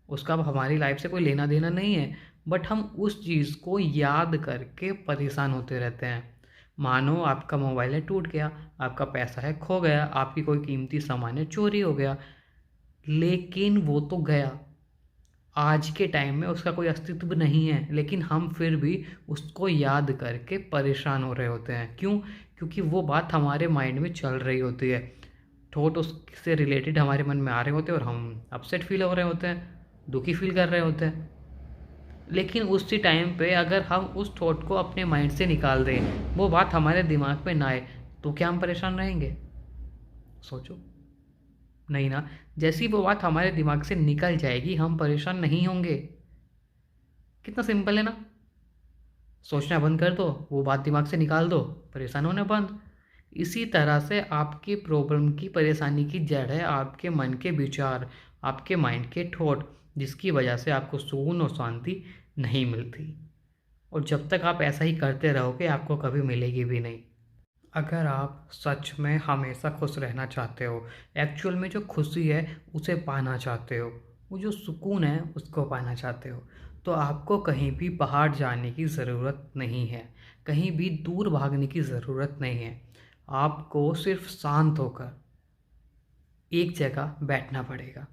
उसका अब हमारी लाइफ से कोई लेना देना नहीं है, बट हम उस चीज़ को याद करके परेशान होते रहते हैं। मानो आपका मोबाइल है टूट गया, आपका पैसा है खो गया, आपकी कोई कीमती सामान है चोरी हो गया, लेकिन वो तो गया, आज के टाइम में उसका कोई अस्तित्व नहीं है, लेकिन हम फिर भी उसको याद करके परेशान हो रहे होते हैं। क्यों? क्योंकि वो बात हमारे माइंड में चल रही होती है, थॉट उससे रिलेटेड हमारे मन में आ रहे होते हैं, और हम अपसेट फील हो रहे होते हैं, दुखी फील कर रहे होते हैं। लेकिन उसी टाइम पे अगर हम उस थॉट को अपने माइंड से निकाल दें, वो बात हमारे दिमाग में ना आए, तो क्या हम परेशान रहेंगे? सोचो। नहीं ना। जैसी वो बात हमारे दिमाग से निकल जाएगी, हम परेशान नहीं होंगे। कितना सिंपल है ना। सोचना बंद कर दो, वो बात दिमाग से निकाल दो, परेशान होना बंद। इसी तरह से आपकी प्रॉब्लम की, परेशानी की जड़ है आपके मन के विचार, आपके माइंड के थॉट, जिसकी वजह से आपको सुकून और शांति नहीं मिलती। और जब तक आप ऐसा ही करते रहोगे, आपको कभी मिलेगी भी नहीं। अगर आप सच में हमेशा खुश रहना चाहते हो, एक्चुअल में जो खुशी है उसे पाना चाहते हो, वो जो सुकून है उसको पाना चाहते हो, तो आपको कहीं भी बाहर जाने की ज़रूरत नहीं है, कहीं भी दूर भागने की ज़रूरत नहीं है। आपको सिर्फ शांत होकर एक जगह बैठना पड़ेगा।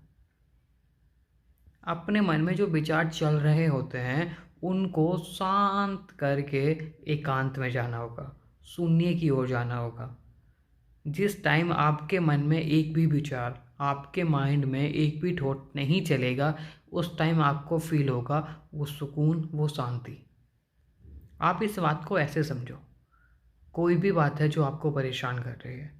अपने मन में जो विचार चल रहे होते हैं, उनको शांत करके एकांत में जाना होगा, शून्य की ओर जाना होगा। जिस टाइम आपके मन में एक भी विचार, आपके माइंड में एक भी थॉट नहीं चलेगा, उस टाइम आपको फील होगा वो सुकून, वो शांति। आप इस बात को ऐसे समझो, कोई भी बात है जो आपको परेशान कर रही है,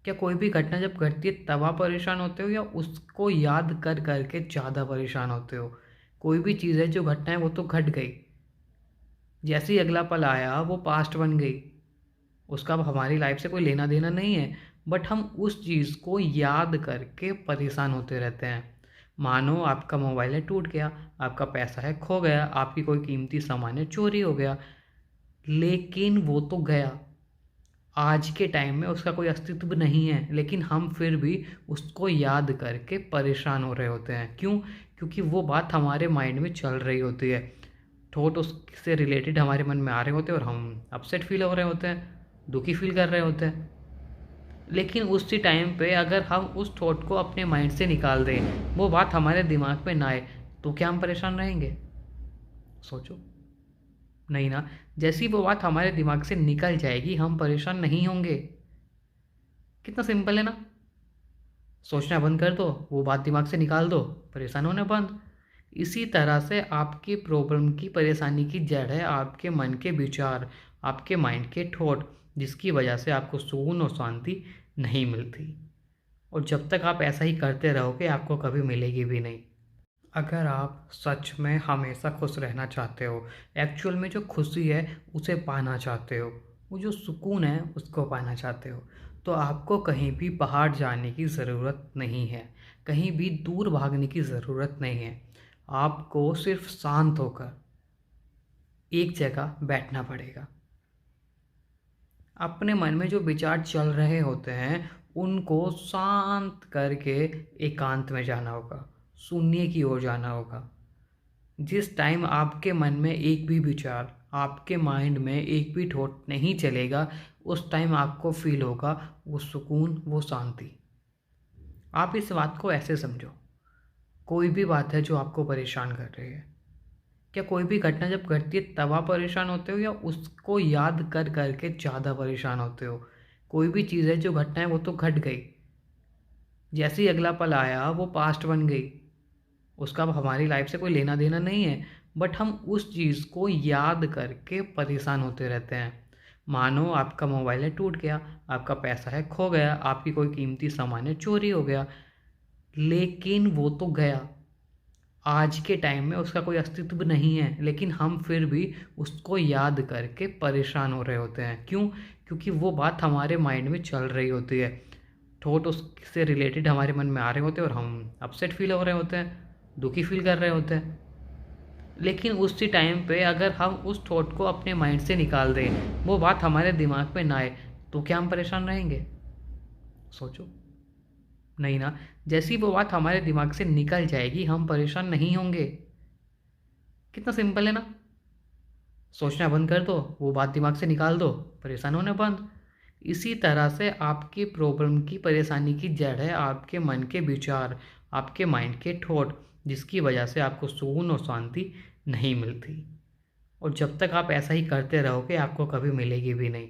क्या कोई भी घटना जब घटती है तब आप परेशान होते हो, या उसको याद कर करके ज़्यादा परेशान होते हो? कोई भी चीज़ है, जो घटना है वो तो घट गई, जैसे ही अगला पल आया वो पास्ट बन गई, उसका अब हमारी लाइफ से कोई लेना देना नहीं है। बट हम उस चीज़ को याद करके परेशान होते रहते हैं। मानो आपका मोबाइल है टूट गया, आपका पैसा है खो गया, आपकी कोई कीमती सामान है चोरी हो गया, लेकिन वो तो गया, आज के टाइम में उसका कोई अस्तित्व नहीं है, लेकिन हम फिर भी उसको याद करके परेशान हो रहे होते हैं। क्यों? क्योंकि वो बात हमारे माइंड में चल रही होती है, थॉट उससे रिलेटेड हमारे मन में आ रहे होते हैं, और हम अपसेट फील हो रहे होते हैं, दुखी फील कर रहे होते हैं। लेकिन उसी टाइम पे अगर हम उस थॉट को अपने माइंड से निकाल दें, वो बात हमारे दिमाग में ना आए, तो क्या हम परेशान रहेंगे? सोचो। नहीं ना। जैसी वो बात हमारे दिमाग से निकल जाएगी, हम परेशान नहीं होंगे। कितना सिंपल है ना। सोचना बंद कर दो, वो बात दिमाग से निकाल दो, परेशान होना बंद। इसी तरह से आपकी प्रॉब्लम की, परेशानी की जड़ है आपके मन के विचार, आपके माइंड के थॉट, जिसकी वजह से आपको सुकून और शांति नहीं मिलती। और जब तक आप ऐसा ही करते रहोगे, आपको कभी मिलेगी भी नहीं। अगर आप सच में हमेशा खुश रहना चाहते हो, एक्चुअल में जो खुशी है उसे पाना चाहते हो, वो जो सुकून है उसको पाना चाहते हो, तो आपको कहीं भी बाहर जाने की ज़रूरत नहीं है, कहीं भी दूर भागने की ज़रूरत नहीं है। आपको सिर्फ शांत होकर एक जगह बैठना पड़ेगा। अपने मन में जो विचार चल रहे होते हैं, उनको शांत करके एकांत में जाना होगा, शून्य की ओर जाना होगा। जिस टाइम आपके मन में एक भी विचार, आपके माइंड में एक भी थॉट नहीं चलेगा, उस टाइम आपको फील होगा वो सुकून, वो शांति। आप इस बात को ऐसे समझो, कोई भी बात है जो आपको परेशान कर रही है, क्या कोई भी घटना जब घटती है तब आप परेशान होते हो, या उसको याद कर करके ज़्यादा परेशान होते हो? कोई भी चीज़ है, जो घटना है वो तो घट गई, जैसे ही अगला पल आया वो पास्ट बन गई, उसका अब हमारी लाइफ से कोई लेना देना नहीं है। बट हम उस चीज़ को याद करके परेशान होते रहते हैं। मानो आपका मोबाइल है टूट गया, आपका पैसा है खो गया, आपकी कोई कीमती सामान है चोरी हो गया, लेकिन वो तो गया, आज के टाइम में उसका कोई अस्तित्व नहीं है, लेकिन हम फिर भी उसको याद करके परेशान हो रहे होते हैं। क्यों? क्योंकि वो बात हमारे माइंड में चल रही होती है, थॉट उससे रिलेटेड हमारे मन में आ रहे होते हैं, और हम अपसेट फील हो रहे होते हैं, दुखी फील कर रहे होते हैं। लेकिन उसी टाइम पे अगर हम उस थॉट को अपने माइंड से निकाल दें, वो बात हमारे दिमाग में ना आए, तो क्या हम परेशान रहेंगे? सोचो। नहीं ना। जैसी वो बात हमारे दिमाग से निकल जाएगी, हम परेशान नहीं होंगे। कितना सिंपल है ना। सोचना बंद कर दो, वो बात दिमाग से निकाल दो, परेशान होना बंद। इसी तरह से आपकी प्रॉब्लम की, परेशानी की जड़ है आपके मन के विचार, आपके माइंड के थॉट, जिसकी वजह से आपको सुकून और शांति नहीं मिलती। और जब तक आप ऐसा ही करते रहोगे, आपको कभी मिलेगी भी नहीं।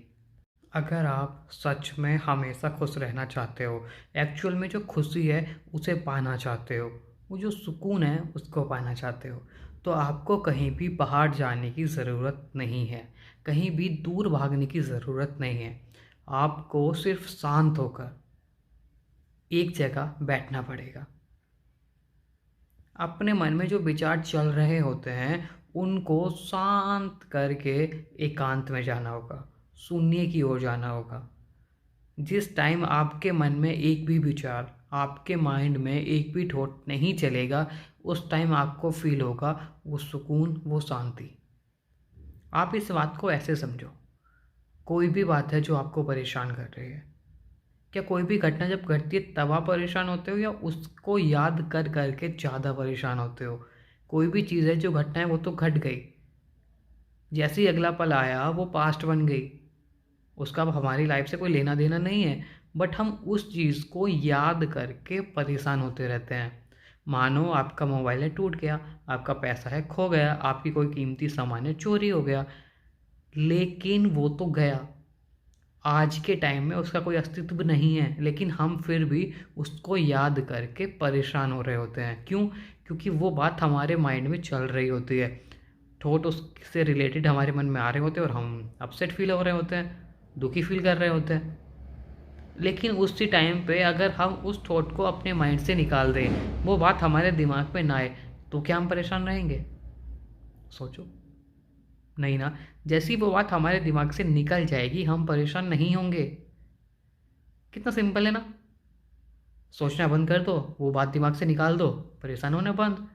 अगर आप सच में हमेशा खुश रहना चाहते हो, एक्चुअल में जो खुशी है उसे पाना चाहते हो, वो जो सुकून है उसको पाना चाहते हो, तो आपको कहीं भी बाहर जाने की ज़रूरत नहीं है, कहीं भी दूर भागने की ज़रूरत नहीं है। आपको सिर्फ शांत होकर एक जगह बैठना पड़ेगा। अपने मन में जो विचार चल रहे होते हैं, उनको शांत करके एकांत में जाना होगा, शून्य की ओर जाना होगा। जिस टाइम आपके मन में एक भी विचार, आपके माइंड में एक भी थॉट नहीं चलेगा, उस टाइम आपको फील होगा वो सुकून, वो शांति। आप इस बात को ऐसे समझो, कोई भी बात है जो आपको परेशान कर रही है, क्या कोई भी घटना जब घटती है तब आप परेशान होते हो, या उसको याद कर करके ज़्यादा परेशान होते हो? कोई भी चीज़ है जो घटना है वो तो घट गई, जैसे ही अगला पल आया वो पास्ट बन गई, उसका अब हमारी लाइफ से कोई लेना देना नहीं है। बट हम उस चीज़ को याद करके परेशान होते रहते हैं। मानो आपका मोबाइल है टूट गया, आपका पैसा है खो गया, आपकी कोई कीमती सामान है चोरी हो गया, लेकिन वो तो गया। आज के टाइम में उसका कोई अस्तित्व नहीं है, लेकिन हम फिर भी उसको याद करके परेशान हो रहे होते हैं। क्यों? क्योंकि वो बात हमारे माइंड में चल रही होती है, थॉट उससे रिलेटेड हमारे मन में आ रहे होते हैं और हम अपसेट फील हो रहे होते हैं, दुखी फील कर रहे होते हैं। लेकिन उसी टाइम पे अगर हम उस थॉट को अपने माइंड से निकाल दें, वो बात हमारे दिमाग में ना आए, तो क्या हम परेशान रहेंगे? सोचो। नहीं ना। जैसी वो बात हमारे दिमाग से निकल जाएगी, हम परेशान नहीं होंगे। कितना सिंपल है ना। सोचना बंद कर दो, वो बात दिमाग से निकाल दो, परेशान होना बंद।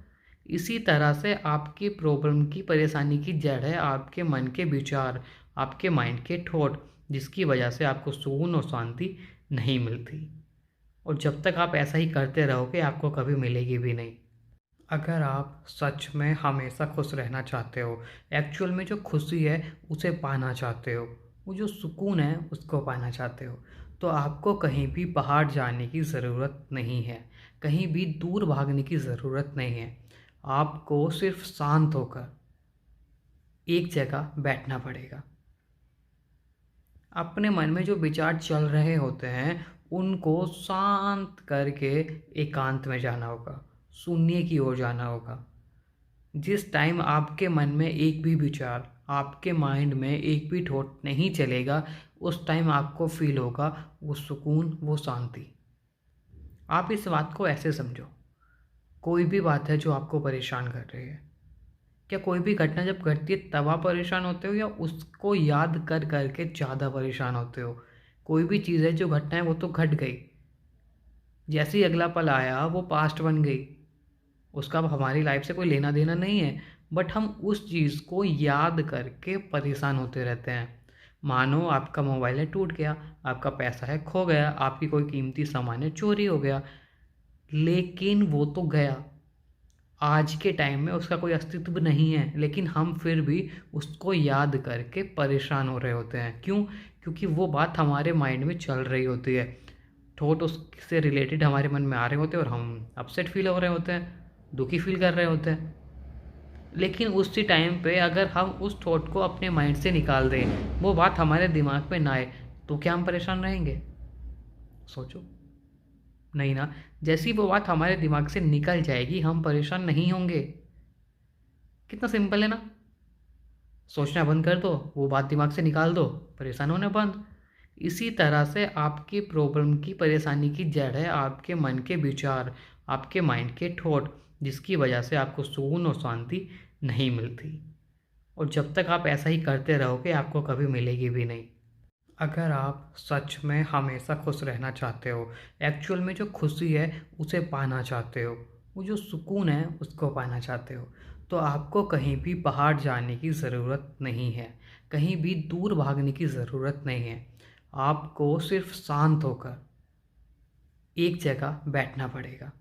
इसी तरह से आपकी प्रॉब्लम की, परेशानी की जड़ है आपके मन के विचार, आपके माइंड के थॉट, जिसकी वजह से आपको सुकून और शांति नहीं मिलती। और जब तक आप ऐसा ही करते रहोगे, आपको कभी मिलेगी भी नहीं। अगर आप सच में हमेशा खुश रहना चाहते हो, एक्चुअल में जो खुशी है उसे पाना चाहते हो, वो जो सुकून है उसको पाना चाहते हो, तो आपको कहीं भी बाहर जाने की ज़रूरत नहीं है, कहीं भी दूर भागने की ज़रूरत नहीं है। आपको सिर्फ शांत होकर एक जगह बैठना पड़ेगा। अपने मन में जो विचार चल रहे होते हैं उनको शांत करके एकांत में जाना होगा, शून्य की ओर जाना होगा। जिस टाइम आपके मन में एक भी विचार, आपके माइंड में एक भी थॉट नहीं चलेगा, उस टाइम आपको फील होगा वो सुकून, वो शांति। आप इस बात को ऐसे समझो, कोई भी बात है जो आपको परेशान कर रही है, क्या कोई भी घटना जब घटती है तब आप परेशान होते हो, या उसको याद कर करके ज़्यादा परेशान होते हो? कोई भी चीज़ है जो घटना है वो तो घट गई, जैसे ही अगला पल आया वो पास्ट बन गई, उसका अब हमारी लाइफ से कोई लेना देना नहीं है। बट हम उस चीज़ को याद करके परेशान होते रहते हैं। मानो आपका मोबाइल है टूट गया, आपका पैसा है खो गया, आपकी कोई कीमती सामान है चोरी हो गया, लेकिन वो तो गया। आज के टाइम में उसका कोई अस्तित्व नहीं है, लेकिन हम फिर भी उसको याद करके परेशान हो रहे होते हैं। क्यों? क्योंकि वो बात हमारे माइंड में चल रही होती है, थॉट उससे रिलेटेड हमारे मन में आ रहे होते हैं और हम अपसेट फील हो रहे होते हैं, दुखी फील कर रहे होते हैं। लेकिन उसी टाइम पे अगर हम उस थॉट को अपने माइंड से निकाल दें, वो बात हमारे दिमाग में ना आए, तो क्या हम परेशान रहेंगे? सोचो। नहीं ना। जैसी वो बात हमारे दिमाग से निकल जाएगी, हम परेशान नहीं होंगे। कितना सिंपल है ना। सोचना बंद कर दो, वो बात दिमाग से निकाल दो, परेशान होना बंद। इसी तरह से आपकी प्रॉब्लम की, परेशानी की जड़ है आपके मन के विचार, आपके माइंड के थॉट, जिसकी वजह से आपको सुकून और शांति नहीं मिलती। और जब तक आप ऐसा ही करते रहोगे, आपको कभी मिलेगी भी नहीं। अगर आप सच में हमेशा खुश रहना चाहते हो, एक्चुअल में जो खुशी है उसे पाना चाहते हो, वो जो सुकून है उसको पाना चाहते हो, तो आपको कहीं भी बाहर जाने की ज़रूरत नहीं है, कहीं भी दूर भागने की ज़रूरत नहीं है। आपको सिर्फ शांत होकर एक जगह बैठना पड़ेगा।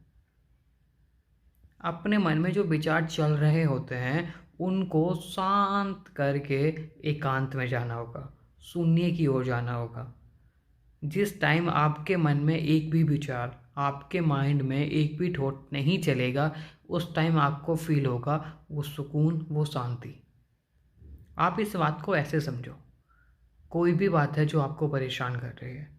अपने मन में जो विचार चल रहे होते हैं उनको शांत करके एकांत में जाना होगा, शून्य की ओर जाना होगा। जिस टाइम आपके मन में एक भी विचार, आपके माइंड में एक भी थॉट नहीं चलेगा, उस टाइम आपको फील होगा वो सुकून, वो शांति। आप इस बात को ऐसे समझो, कोई भी बात है जो आपको परेशान कर रही है,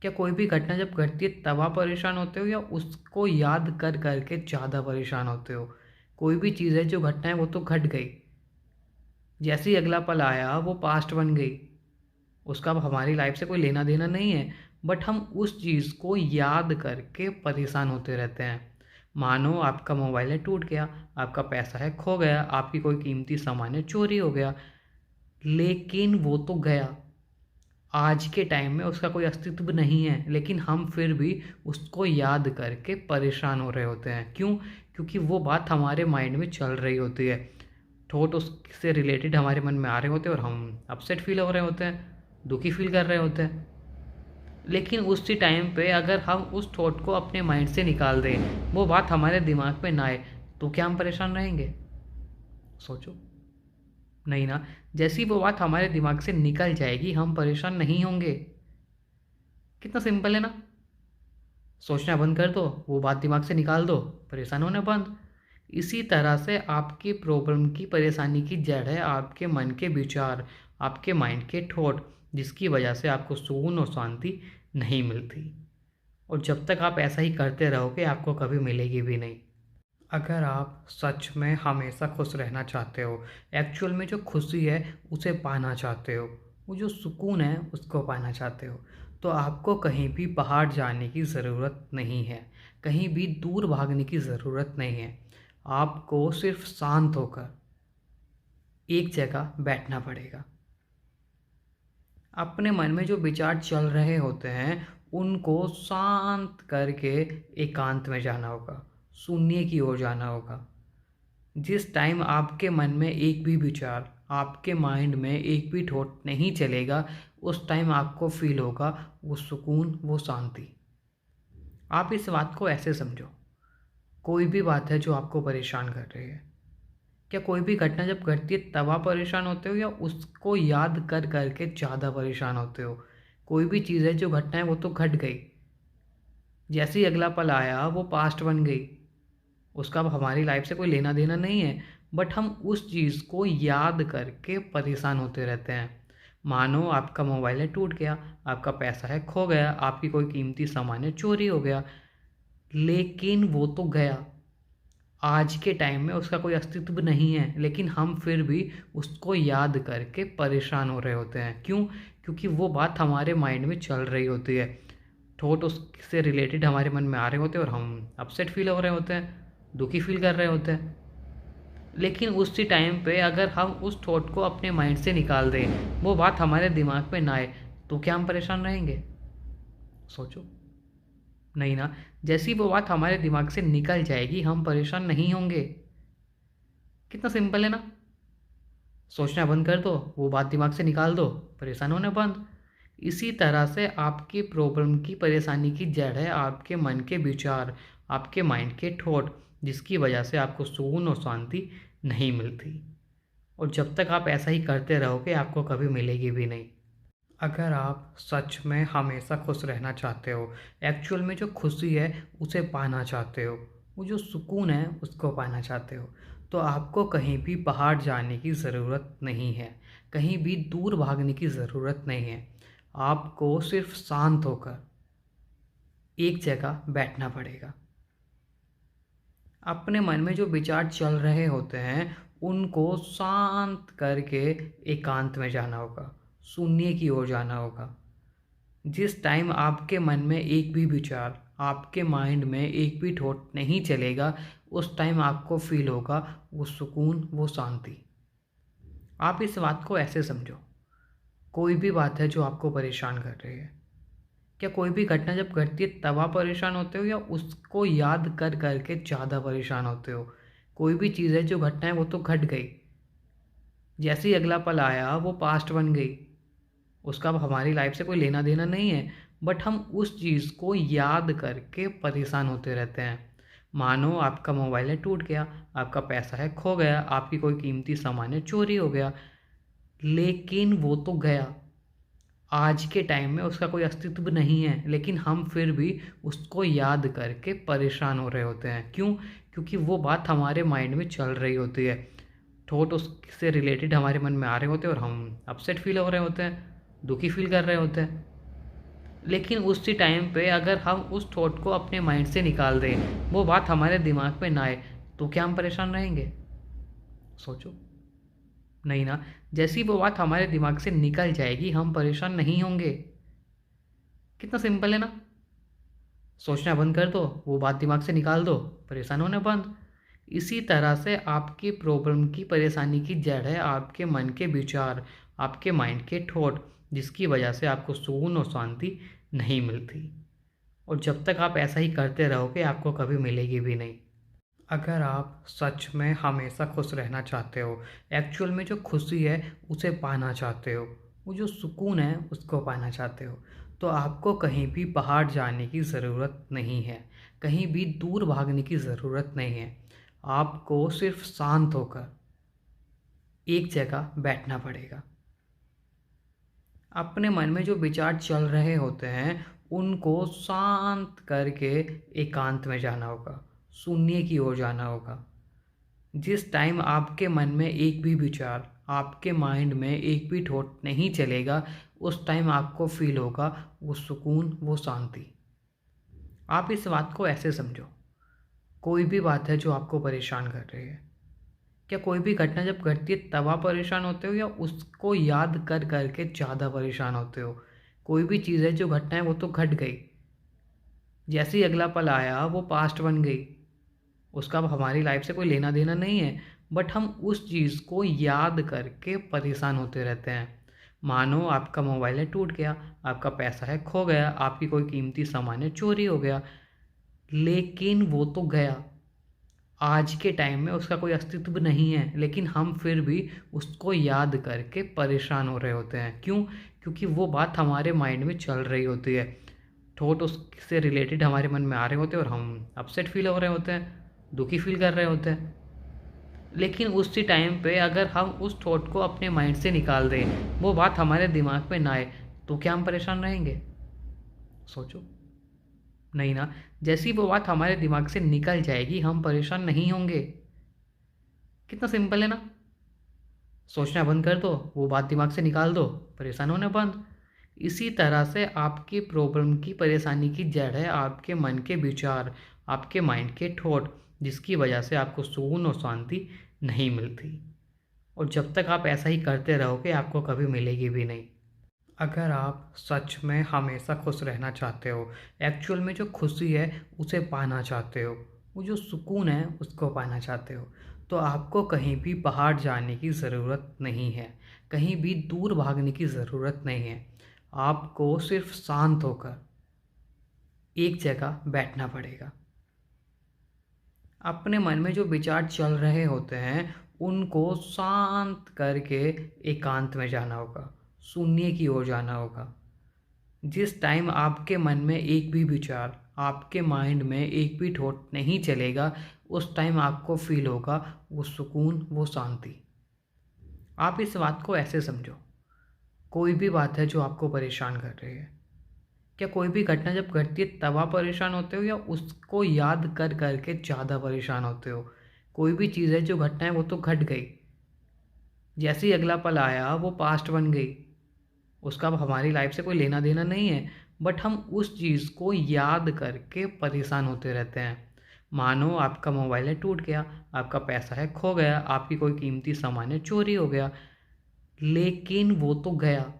क्या कोई भी घटना जब घटती है तब आप परेशान होते हो, या उसको याद कर करके ज़्यादा परेशान होते हो? कोई भी चीज़ है जो घटना है वो तो घट गई, जैसे ही अगला पल आया वो पास्ट बन गई, उसका अब हमारी लाइफ से कोई लेना देना नहीं है। बट हम उस चीज़ को याद करके परेशान होते रहते हैं। मानो आपका मोबाइल है टूट गया, आपका पैसा है खो गया, आपकी कोई कीमती सामान है चोरी हो गया, लेकिन वो तो गया। आज के टाइम में उसका कोई अस्तित्व नहीं है, लेकिन हम फिर भी उसको याद करके परेशान हो रहे होते हैं। क्यों? क्योंकि वो बात हमारे माइंड में चल रही होती है, थॉट उससे रिलेटेड हमारे मन में आ रहे होते हैं और हम अपसेट फील हो रहे होते हैं, दुखी फील कर रहे होते हैं। लेकिन उसी टाइम पे अगर हम उस थॉट को अपने माइंड से निकाल दें, वो बात हमारे दिमाग में ना आए, तो क्या हम परेशान रहेंगे? सोचो। नहीं ना। जैसी वो बात हमारे दिमाग से निकल जाएगी हम परेशान नहीं होंगे। कितना सिंपल है ना। सोचना बंद कर दो, वो बात दिमाग से निकाल दो, परेशान होना बंद। इसी तरह से आपकी प्रॉब्लम की परेशानी की जड़ है आपके मन के विचार, आपके माइंड के थॉट, जिसकी वजह से आपको सुकून और शांति नहीं मिलती। और जब तक आप ऐसा ही करते रहोगे आपको कभी मिलेगी भी नहीं। अगर आप सच में हमेशा खुश रहना चाहते हो, एक्चुअल में जो खुशी है उसे पाना चाहते हो, वो जो सुकून है उसको पाना चाहते हो, तो आपको कहीं भी बाहर जाने की ज़रूरत नहीं है, कहीं भी दूर भागने की ज़रूरत नहीं है। आपको सिर्फ शांत होकर एक जगह बैठना पड़ेगा। अपने मन में जो विचार चल रहे होते हैं उनको शांत करके एकांत में जाना होगा, शून्य की ओर जाना होगा। जिस टाइम आपके मन में एक भी विचार, आपके माइंड में एक भी थॉट नहीं चलेगा, उस टाइम आपको फील होगा वो सुकून, वो शांति। आप इस बात को ऐसे समझो, कोई भी बात है जो आपको परेशान कर रही है, क्या कोई भी घटना जब घटती है तब आप परेशान होते हो या उसको याद कर करके ज़्यादा परेशान होते हो? कोई भी चीज़ है जो घटना है वो तो घट गई, जैसे ही अगला पल आया वो पास्ट बन गई, उसका अब हमारी लाइफ से कोई लेना देना नहीं है, बट हम उस चीज़ को याद करके परेशान होते रहते हैं। मानो आपका मोबाइल है टूट गया, आपका पैसा है खो गया, आपकी कोई कीमती सामान है चोरी हो गया, लेकिन वो तो गया, आज के टाइम में उसका कोई अस्तित्व नहीं है, लेकिन हम फिर भी उसको याद करके परेशान हो रहे होते हैं। क्यों? क्योंकि वो बात हमारे माइंड में चल रही होती है, थॉट उससे रिलेटेड हमारे मन में आ रहे होते हैं और हम अपसेट फील हो रहे होते हैं, दुखी फील कर रहे होते हैं। लेकिन उसी टाइम पे अगर हम उस थॉट को अपने माइंड से निकाल दें, वो बात हमारे दिमाग में ना आए, तो क्या हम परेशान रहेंगे? सोचो। नहीं ना। जैसी वो बात हमारे दिमाग से निकल जाएगी हम परेशान नहीं होंगे। कितना सिंपल है ना। सोचना बंद कर दो, वो बात दिमाग से निकाल दो, परेशान होना बंद। इसी तरह से आपकी प्रॉब्लम की परेशानी की जड़ है आपके मन के विचार, आपके माइंड के थॉट, जिसकी वजह से आपको सुकून और शांति नहीं मिलती। और जब तक आप ऐसा ही करते रहोगे आपको कभी मिलेगी भी नहीं। अगर आप सच में हमेशा खुश रहना चाहते हो, एक्चुअल में जो खुशी है उसे पाना चाहते हो, वो जो सुकून है उसको पाना चाहते हो, तो आपको कहीं भी बाहर जाने की ज़रूरत नहीं है, कहीं भी दूर भागने की ज़रूरत नहीं है। आपको सिर्फ शांत होकर एक जगह बैठना पड़ेगा। अपने मन में जो विचार चल रहे होते हैं उनको शांत करके एकांत में जाना होगा, शून्य की ओर जाना होगा। जिस टाइम आपके मन में एक भी विचार, आपके माइंड में एक भी थॉट नहीं चलेगा, उस टाइम आपको फील होगा वो सुकून, वो शांति। आप इस बात को ऐसे समझो, कोई भी बात है जो आपको परेशान कर रही है, क्या कोई भी घटना जब घटती है तब आप परेशान होते हो या उसको याद कर करके ज़्यादा परेशान होते हो? कोई भी चीज़ है जो घटना है वो तो घट गई, जैसे ही अगला पल आया वो पास्ट बन गई, उसका अब हमारी लाइफ से कोई लेना देना नहीं है, बट हम उस चीज़ को याद करके परेशान होते रहते हैं। मानो आपका मोबाइल है टूट गया, आपका पैसा है खो गया, आपकी कोई कीमती सामान है चोरी हो गया, लेकिन वो तो गया, आज के टाइम में उसका कोई अस्तित्व नहीं है, लेकिन हम फिर भी उसको याद करके परेशान हो रहे होते हैं। क्यों? क्योंकि वो बात हमारे माइंड में चल रही होती है, थॉट उससे रिलेटेड हमारे मन में आ रहे होते हैं और हम अपसेट फील हो रहे होते हैं, दुखी फील कर रहे होते हैं। लेकिन उसी टाइम पे अगर हम उस थॉट को अपने माइंड से निकाल दें, वो बात हमारे दिमाग में ना आए, तो क्या हम परेशान रहेंगे? सोचो। नहीं ना। जैसी वो बात हमारे दिमाग से निकल जाएगी हम परेशान नहीं होंगे। कितना सिंपल है ना। सोचना बंद कर दो, वो बात दिमाग से निकाल दो, परेशान होना बंद। इसी तरह से आपकी प्रॉब्लम की परेशानी की जड़ है आपके मन के विचार, आपके माइंड के थॉट, जिसकी वजह से आपको सुकून और शांति नहीं मिलती। और जब तक आप ऐसा ही करते रहोगे आपको कभी मिलेगी भी नहीं। अगर आप सच में हमेशा खुश रहना चाहते हो, एक्चुअल में जो खुशी है उसे पाना चाहते हो, वो जो सुकून है उसको पाना चाहते हो, तो आपको कहीं भी बाहर जाने की ज़रूरत नहीं है, कहीं भी दूर भागने की ज़रूरत नहीं है। आपको सिर्फ शांत होकर एक जगह बैठना पड़ेगा। अपने मन में जो विचार चल रहे होते हैं उनको शांत करके एकांत में जाना होगा, शून्य की ओर जाना होगा। जिस टाइम आपके मन में एक भी विचार, आपके माइंड में एक भी थॉट नहीं चलेगा, उस टाइम आपको फील होगा वो सुकून, वो शांति। आप इस बात को ऐसे समझो, कोई भी बात है जो आपको परेशान कर रही है, क्या कोई भी घटना जब घटती है तब आप परेशान होते हो या उसको याद कर करके ज़्यादा परेशान होते हो? कोई भी चीज़ है जो घटना है वो तो घट गई, जैसे ही अगला पल आया वो पास्ट बन गई, उसका अब हमारी लाइफ से कोई लेना देना नहीं है, बट हम उस चीज़ को याद करके परेशान होते रहते हैं। मानो आपका मोबाइल है टूट गया, आपका पैसा है खो गया, आपकी कोई कीमती सामान है चोरी हो गया, लेकिन वो तो गया। आज के टाइम में उसका कोई अस्तित्व नहीं है, लेकिन हम फिर भी उसको याद करके परेशान हो रहे होते हैं। क्यों? क्योंकि वो बात हमारे माइंड में चल रही होती है, थॉट उससे रिलेटेड हमारे मन में आ रहे होते हैं और हम अपसेट फील हो रहे होते हैं, दुखी फील कर रहे होते हैं। लेकिन उसी टाइम पे अगर हम उस थॉट को अपने माइंड से निकाल दें, वो बात हमारे दिमाग में ना आए, तो क्या हम परेशान रहेंगे? सोचो। नहीं ना। जैसी ही वो बात हमारे दिमाग से निकल जाएगी, हम परेशान नहीं होंगे। कितना सिंपल है ना। सोचना बंद कर दो, वो बात दिमाग से निकाल दो, परेशान होना बंद। इसी तरह से आपकी प्रॉब्लम की, परेशानी की जड़ है आपके मन के विचार, आपके माइंड के थॉट, जिसकी वजह से आपको सुकून और शांति नहीं मिलती। और जब तक आप ऐसा ही करते रहोगे आपको कभी मिलेगी भी नहीं। अगर आप सच में हमेशा खुश रहना चाहते हो, एक्चुअल में जो खुशी है उसे पाना चाहते हो, वो जो सुकून है उसको पाना चाहते हो, तो आपको कहीं भी बाहर जाने की ज़रूरत नहीं है, कहीं भी दूर भागने की ज़रूरत नहीं है। आपको सिर्फ शांत होकर एक जगह बैठना पड़ेगा। अपने मन में जो विचार चल रहे होते हैं उनको शांत करके एकांत में जाना होगा, शून्य की ओर जाना होगा। जिस टाइम आपके मन में एक भी विचार, आपके माइंड में एक भी थॉट नहीं चलेगा, उस टाइम आपको फील होगा वो सुकून, वो शांति। आप इस बात को ऐसे समझो, कोई भी बात है जो आपको परेशान कर रही है, क्या कोई भी घटना जब घटती है तब आप परेशान होते हो या उसको याद कर करके ज़्यादा परेशान होते हो? कोई भी चीज़ है जो घटना है वो तो घट गई, जैसे ही अगला पल आया वो पास्ट बन गई, उसका अब हमारी लाइफ से कोई लेना देना नहीं है, बट हम उस चीज़ को याद करके परेशान होते रहते हैं। मानो आपका मोबाइल है टूट गया, आपका पैसा है खो गया, आपकी कोई कीमती सामान है चोरी हो गया, लेकिन वो तो गया।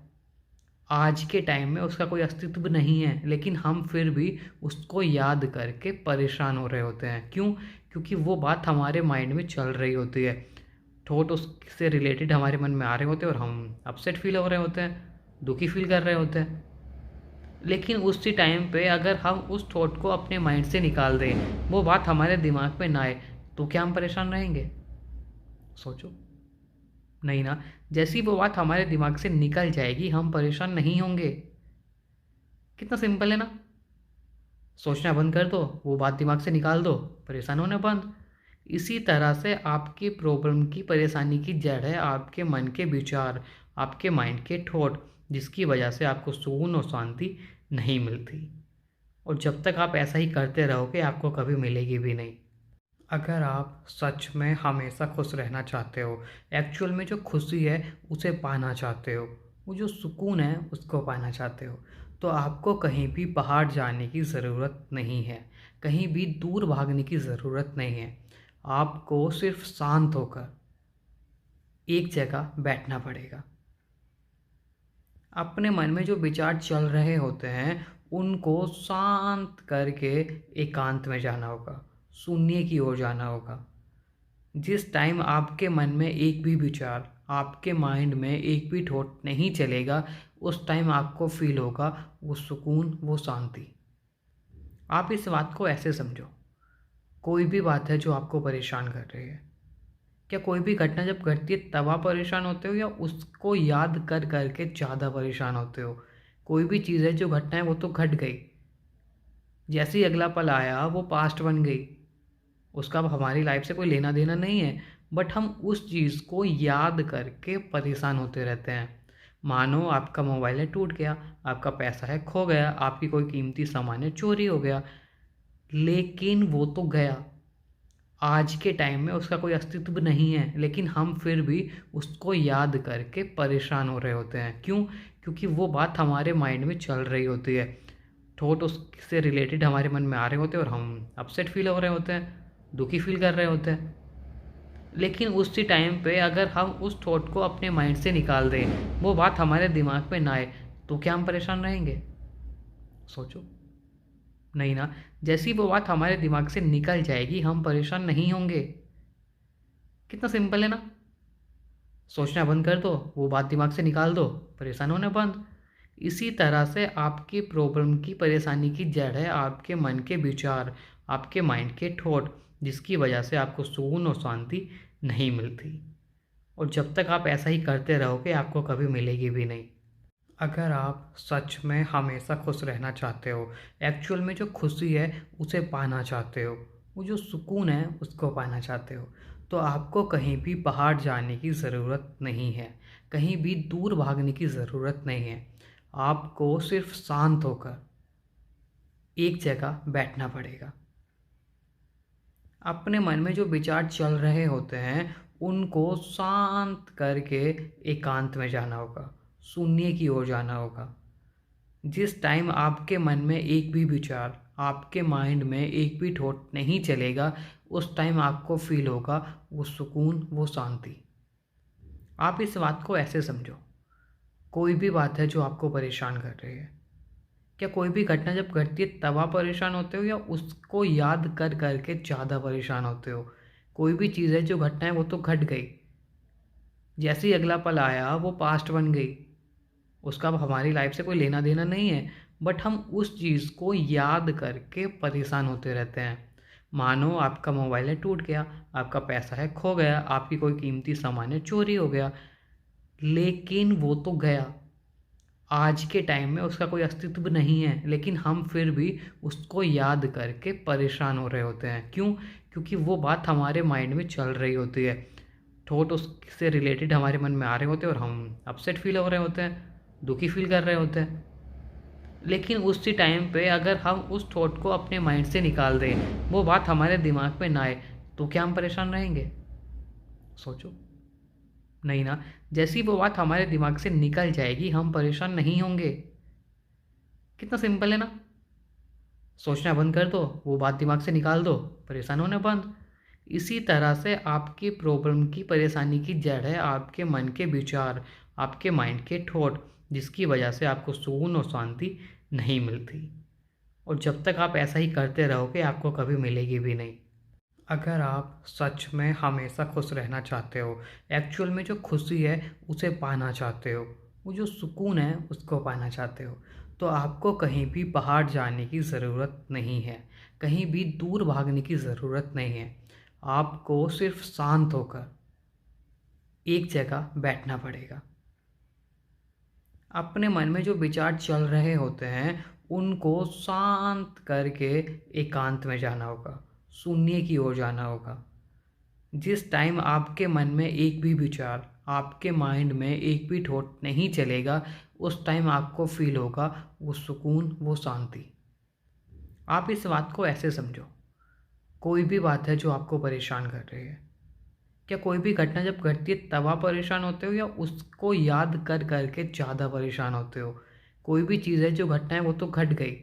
आज के टाइम में उसका कोई अस्तित्व नहीं है, लेकिन हम फिर भी उसको याद करके परेशान हो रहे होते हैं। क्यों? क्योंकि वो बात हमारे माइंड में चल रही होती है, थॉट उससे रिलेटेड हमारे मन में आ रहे होते हैं और हम अपसेट फील हो रहे होते हैं, दुखी फील कर रहे होते हैं। लेकिन उसी टाइम पे अगर हम उस थॉट को अपने माइंड से निकाल दें, वो बात हमारे दिमाग में ना आए, तो क्या हम परेशान रहेंगे? सोचो। नहीं ना। जैसी वो बात हमारे दिमाग से निकल जाएगी, हम परेशान नहीं होंगे। कितना सिंपल है ना। सोचना बंद कर दो, वो बात दिमाग से निकाल दो, परेशान होना बंद। इसी तरह से आपकी प्रॉब्लम की, परेशानी की जड़ है आपके मन के विचार, आपके माइंड के थॉट, जिसकी वजह से आपको सुकून और शांति नहीं मिलती। और जब तक आप ऐसा ही करते रहोगे आपको कभी मिलेगी भी नहीं। अगर आप सच में हमेशा खुश रहना चाहते हो, एक्चुअल में जो खुशी है उसे पाना चाहते हो, वो जो सुकून है उसको पाना चाहते हो, तो आपको कहीं भी बाहर जाने की ज़रूरत नहीं है, कहीं भी दूर भागने की ज़रूरत नहीं है। आपको सिर्फ शांत होकर एक जगह बैठना पड़ेगा। अपने मन में जो विचार चल रहे होते हैं उनको शांत करके एकांत में जाना होगा, शून्य की ओर जाना होगा। जिस टाइम आपके मन में एक भी विचार, आपके माइंड में एक भी थॉट नहीं चलेगा, उस टाइम आपको फील होगा वो सुकून, वो शांति। आप इस बात को ऐसे समझो, कोई भी बात है जो आपको परेशान कर रही है, क्या कोई भी घटना जब घटती है तब आप परेशान होते हो या उसको याद कर करके ज़्यादा परेशान होते हो? कोई भी चीज़ है जो घटना है वो तो घट गई, जैसे ही अगला पल आया वो पास्ट बन गई, उसका अब हमारी लाइफ से कोई लेना देना नहीं है, बट हम उस चीज़ को याद करके परेशान होते रहते हैं। मानो आपका मोबाइल है टूट गया, आपका पैसा है खो गया, आपकी कोई कीमती सामान है चोरी हो गया, लेकिन वो तो गया। आज के टाइम में उसका कोई अस्तित्व नहीं है, लेकिन हम फिर भी उसको याद करके परेशान हो रहे होते हैं। क्यों? क्योंकि वो बात हमारे माइंड में चल रही होती है, थॉट उससे रिलेटेड हमारे मन में आ रहे होते हैं और हम अपसेट फील हो रहे होते हैं, दुखी फील कर रहे होते हैं। लेकिन उसी टाइम पे अगर हम उस थॉट को अपने माइंड से निकाल दें, वो बात हमारे दिमाग में ना आए, तो क्या हम परेशान रहेंगे? सोचो। नहीं ना। जैसी वो बात हमारे दिमाग से निकल जाएगी, हम परेशान नहीं होंगे। कितना सिंपल है ना। सोचना बंद कर दो, वो बात दिमाग से निकाल दो, परेशान होना बंद। इसी तरह से आपकी प्रॉब्लम की, परेशानी की जड़ है आपके मन के विचार, आपके माइंड के थॉट, जिसकी वजह से आपको सुकून और शांति नहीं मिलती। और जब तक आप ऐसा ही करते रहोगे, आपको कभी मिलेगी भी नहीं। अगर आप सच में हमेशा खुश रहना चाहते हो, एक्चुअल में जो खुशी है उसे पाना चाहते हो, वो जो सुकून है उसको पाना चाहते हो, तो आपको कहीं भी बाहर जाने की ज़रूरत नहीं है, कहीं भी दूर भागने की ज़रूरत नहीं है। आपको सिर्फ शांत होकर एक जगह बैठना पड़ेगा। अपने मन में जो विचार चल रहे होते हैं उनको शांत करके एकांत में जाना होगा, शून्य की ओर जाना होगा। जिस टाइम आपके मन में एक भी विचार, आपके माइंड में एक भी थॉट नहीं चलेगा, उस टाइम आपको फील होगा वो सुकून, वो शांति। आप इस बात को ऐसे समझो, कोई भी बात है जो आपको परेशान कर रही है, क्या कोई भी घटना जब घटती है तब आप परेशान होते हो, या उसको याद कर करके ज़्यादा परेशान होते हो? कोई भी चीज़ है जो घटना है वो तो घट गई, जैसे ही अगला पल आया वो पास्ट बन गई, उसका अब हमारी लाइफ से कोई लेना देना नहीं है, बट हम उस चीज़ को याद करके परेशान होते रहते हैं। मानो आपका मोबाइल है टूट गया, आपका पैसा है खो गया, आपकी कोई कीमती सामान है चोरी हो गया, लेकिन वो तो गया। आज के टाइम में उसका कोई अस्तित्व नहीं है, लेकिन हम फिर भी उसको याद करके परेशान हो रहे होते हैं। क्यों? क्योंकि वो बात हमारे माइंड में चल रही होती है, थॉट उससे रिलेटेड हमारे मन में आ रहे होते हैं और हम अपसेट फील हो रहे होते हैं, दुखी फील कर रहे होते हैं। लेकिन उसी टाइम पे अगर हम उस थॉट को अपने माइंड से निकाल दें, वो बात हमारे दिमाग में ना आए, तो क्या हम परेशान रहेंगे? सोचो। नहीं ना। जैसी वो बात हमारे दिमाग से निकल जाएगी, हम परेशान नहीं होंगे। कितना सिंपल है ना। सोचना बंद कर दो, वो बात दिमाग से निकाल दो, परेशान होना बंद। इसी तरह से आपकी प्रॉब्लम की, परेशानी की जड़ है आपके मन के विचार, आपके माइंड के थॉट, जिसकी वजह से आपको सुकून और शांति नहीं मिलती। और जब तक आप ऐसा ही करते रहोगे, आपको कभी मिलेगी भी नहीं। अगर आप सच में हमेशा खुश रहना चाहते हो, एक्चुअल में जो खुशी है उसे पाना चाहते हो, वो जो सुकून है उसको पाना चाहते हो, तो आपको कहीं भी बाहर जाने की ज़रूरत नहीं है, कहीं भी दूर भागने की ज़रूरत नहीं है। आपको सिर्फ शांत होकर एक जगह बैठना पड़ेगा। अपने मन में जो विचार चल रहे होते हैं उनको शांत करके एकांत में जाना होगा, शून्य की ओर जाना होगा। जिस टाइम आपके मन में एक भी विचार, आपके माइंड में एक भी थॉट नहीं चलेगा, उस टाइम आपको फील होगा वो सुकून, वो शांति। आप इस बात को ऐसे समझो, कोई भी बात है जो आपको परेशान कर रही है, क्या कोई भी घटना जब घटती है तब आप परेशान होते हो, या उसको याद कर करके ज़्यादा परेशान होते हो? कोई भी चीज़ है जो घटना है वो तो घट गई,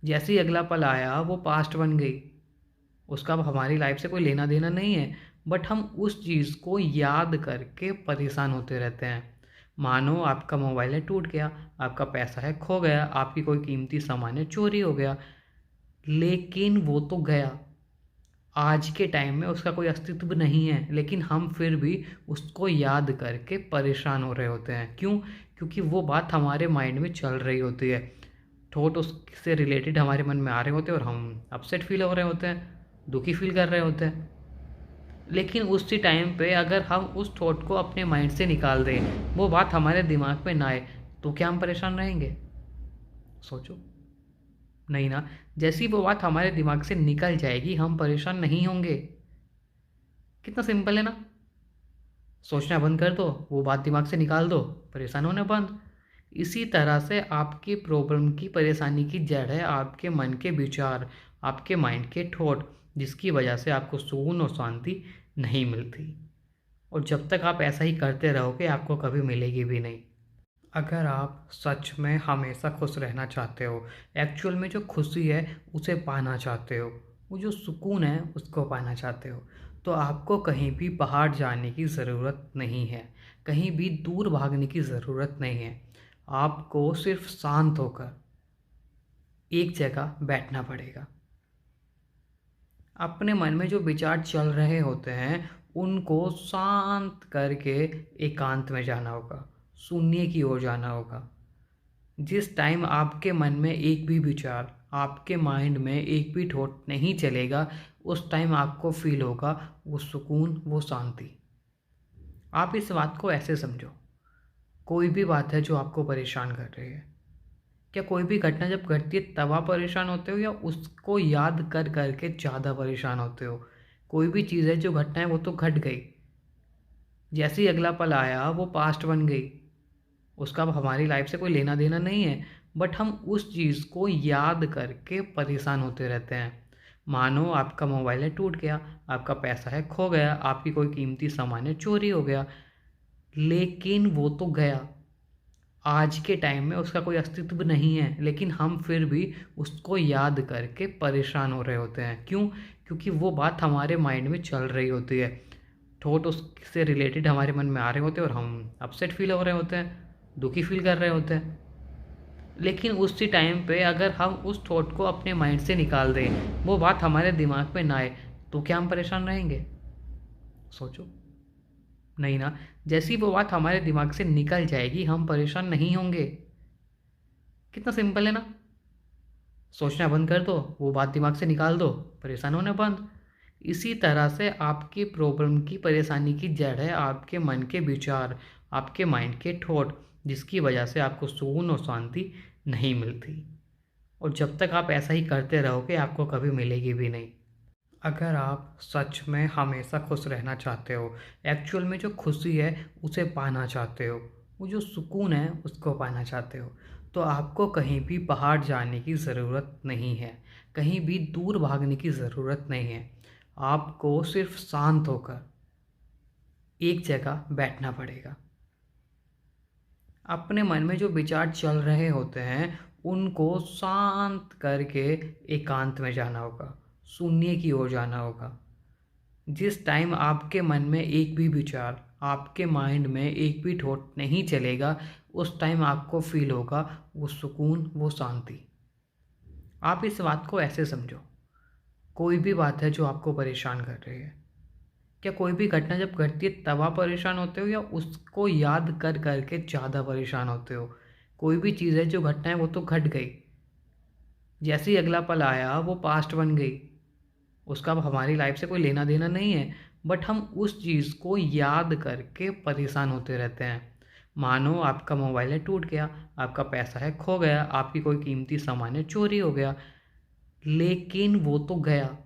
जैसे ही अगला पल आया वो पास्ट बन गई, उसका अब हमारी लाइफ से कोई लेना देना नहीं है, बट हम उस चीज़ को याद करके परेशान होते रहते हैं। मानो आपका मोबाइल है टूट गया, आपका पैसा है खो गया, आपकी कोई कीमती सामान है चोरी हो गया, लेकिन वो तो गया। आज के टाइम में उसका कोई अस्तित्व नहीं है, लेकिन हम फिर भी उसको याद करके परेशान हो रहे होते हैं। क्यों? क्योंकि वो बात हमारे माइंड में चल रही होती है, थॉट उससे रिलेटेड हमारे मन में आ रहे होते हैं और हम अपसेट फील हो रहे होते हैं, दुखी फील कर रहे होते हैं। लेकिन उसी टाइम पे अगर हम उस थॉट को अपने माइंड से निकाल दें, वो बात हमारे दिमाग में ना आए, तो क्या हम परेशान रहेंगे? सोचो। नहीं ना, जैसी वो बात हमारे दिमाग से निकल जाएगी हम परेशान नहीं होंगे। कितना सिंपल है ना। सोचना बंद कर दो, वो बात दिमाग से निकाल दो, परेशान होना बंद। इसी तरह से आपकी प्रॉब्लम की परेशानी की जड़ है आपके मन के विचार, आपके माइंड के थॉट, जिसकी वजह से आपको सुकून और शांति नहीं मिलती। और जब तक आप ऐसा ही करते रहोगे आपको कभी मिलेगी भी नहीं। अगर आप सच में हमेशा खुश रहना चाहते हो, एक्चुअल में जो खुशी है उसे पाना चाहते हो, वो जो सुकून है उसको पाना चाहते हो, तो आपको कहीं भी बाहर जाने की ज़रूरत नहीं है, कहीं भी दूर भागने की ज़रूरत नहीं है। आपको सिर्फ शांत होकर एक जगह बैठना पड़ेगा। अपने मन में जो विचार चल रहे होते हैं उनको शांत करके एकांत में जाना होगा, शून्य की ओर जाना होगा। जिस टाइम आपके मन में एक भी विचार, आपके माइंड में एक भी थॉट नहीं चलेगा, उस टाइम आपको फील होगा वो सुकून, वो शांति। आप इस बात को ऐसे समझो, कोई भी बात है जो आपको परेशान कर रही है, क्या कोई भी घटना जब घटती है तब आप परेशान होते हो या उसको याद कर करके ज़्यादा परेशान होते हो? कोई भी चीज़ है जो घटना है वो तो घट गई, जैसे ही अगला पल आया वो पास्ट बन गई, उसका अब हमारी लाइफ से कोई लेना देना नहीं है, बट हम उस चीज़ को याद करके परेशान होते रहते हैं। मानो आपका मोबाइल है टूट गया, आपका पैसा है खो गया, आपकी कोई कीमती सामान है चोरी हो गया, लेकिन वो तो गया। आज के टाइम में उसका कोई अस्तित्व नहीं है, लेकिन हम फिर भी उसको याद करके परेशान हो रहे होते हैं। क्यों? क्योंकि वो बात हमारे माइंड में चल रही होती है, थॉट उससे रिलेटेड हमारे मन में आ रहे होते हैं और हम अपसेट फील हो रहे होते हैं, दुखी फील कर रहे होते हैं। लेकिन उसी टाइम पे अगर हम उस थॉट को अपने माइंड से निकाल दें, वो बात हमारे दिमाग में ना आए, तो क्या हम परेशान रहेंगे? सोचो। नहीं ना, जैसी वो बात हमारे दिमाग से निकल जाएगी हम परेशान नहीं होंगे। कितना सिंपल है ना। सोचना बंद कर दो, वो बात दिमाग से निकाल दो, परेशान होना बंद। इसी तरह से आपकी प्रॉब्लम की परेशानी की जड़ है आपके मन के विचार, आपके माइंड के थॉट, जिसकी वजह से आपको सुकून और शांति नहीं मिलती। और जब तक आप ऐसा ही करते रहोगे आपको कभी मिलेगी भी नहीं। अगर आप सच में हमेशा खुश रहना चाहते हो, एक्चुअल में जो खुशी है उसे पाना चाहते हो, वो जो सुकून है उसको पाना चाहते हो, तो आपको कहीं भी बाहर जाने की ज़रूरत नहीं है, कहीं भी दूर भागने की ज़रूरत नहीं है। आपको सिर्फ शांत होकर एक जगह बैठना पड़ेगा। अपने मन में जो विचार चल रहे होते हैं उनको शांत करके एकांत में जाना होगा, शून्य की ओर जाना होगा। जिस टाइम आपके मन में एक भी विचार, आपके माइंड में एक भी थॉट नहीं चलेगा, उस टाइम आपको फील होगा वो सुकून, वो शांति। आप इस बात को ऐसे समझो, कोई भी बात है जो आपको परेशान कर रही है, क्या कोई भी घटना जब घटती है तब आप परेशान होते हो या उसको याद कर करके ज़्यादा परेशान होते हो? कोई भी चीज़ है जो घटना है वो तो घट गई, जैसे ही अगला पल आया वो पास्ट बन गई, उसका अब हमारी लाइफ से कोई लेना देना नहीं है, बट हम उस चीज़ को याद करके परेशान होते रहते हैं। मानो आपका मोबाइल है टूट गया, आपका पैसा है खो गया, आपकी कोई कीमती सामान है चोरी हो गया, लेकिन वो तो गया।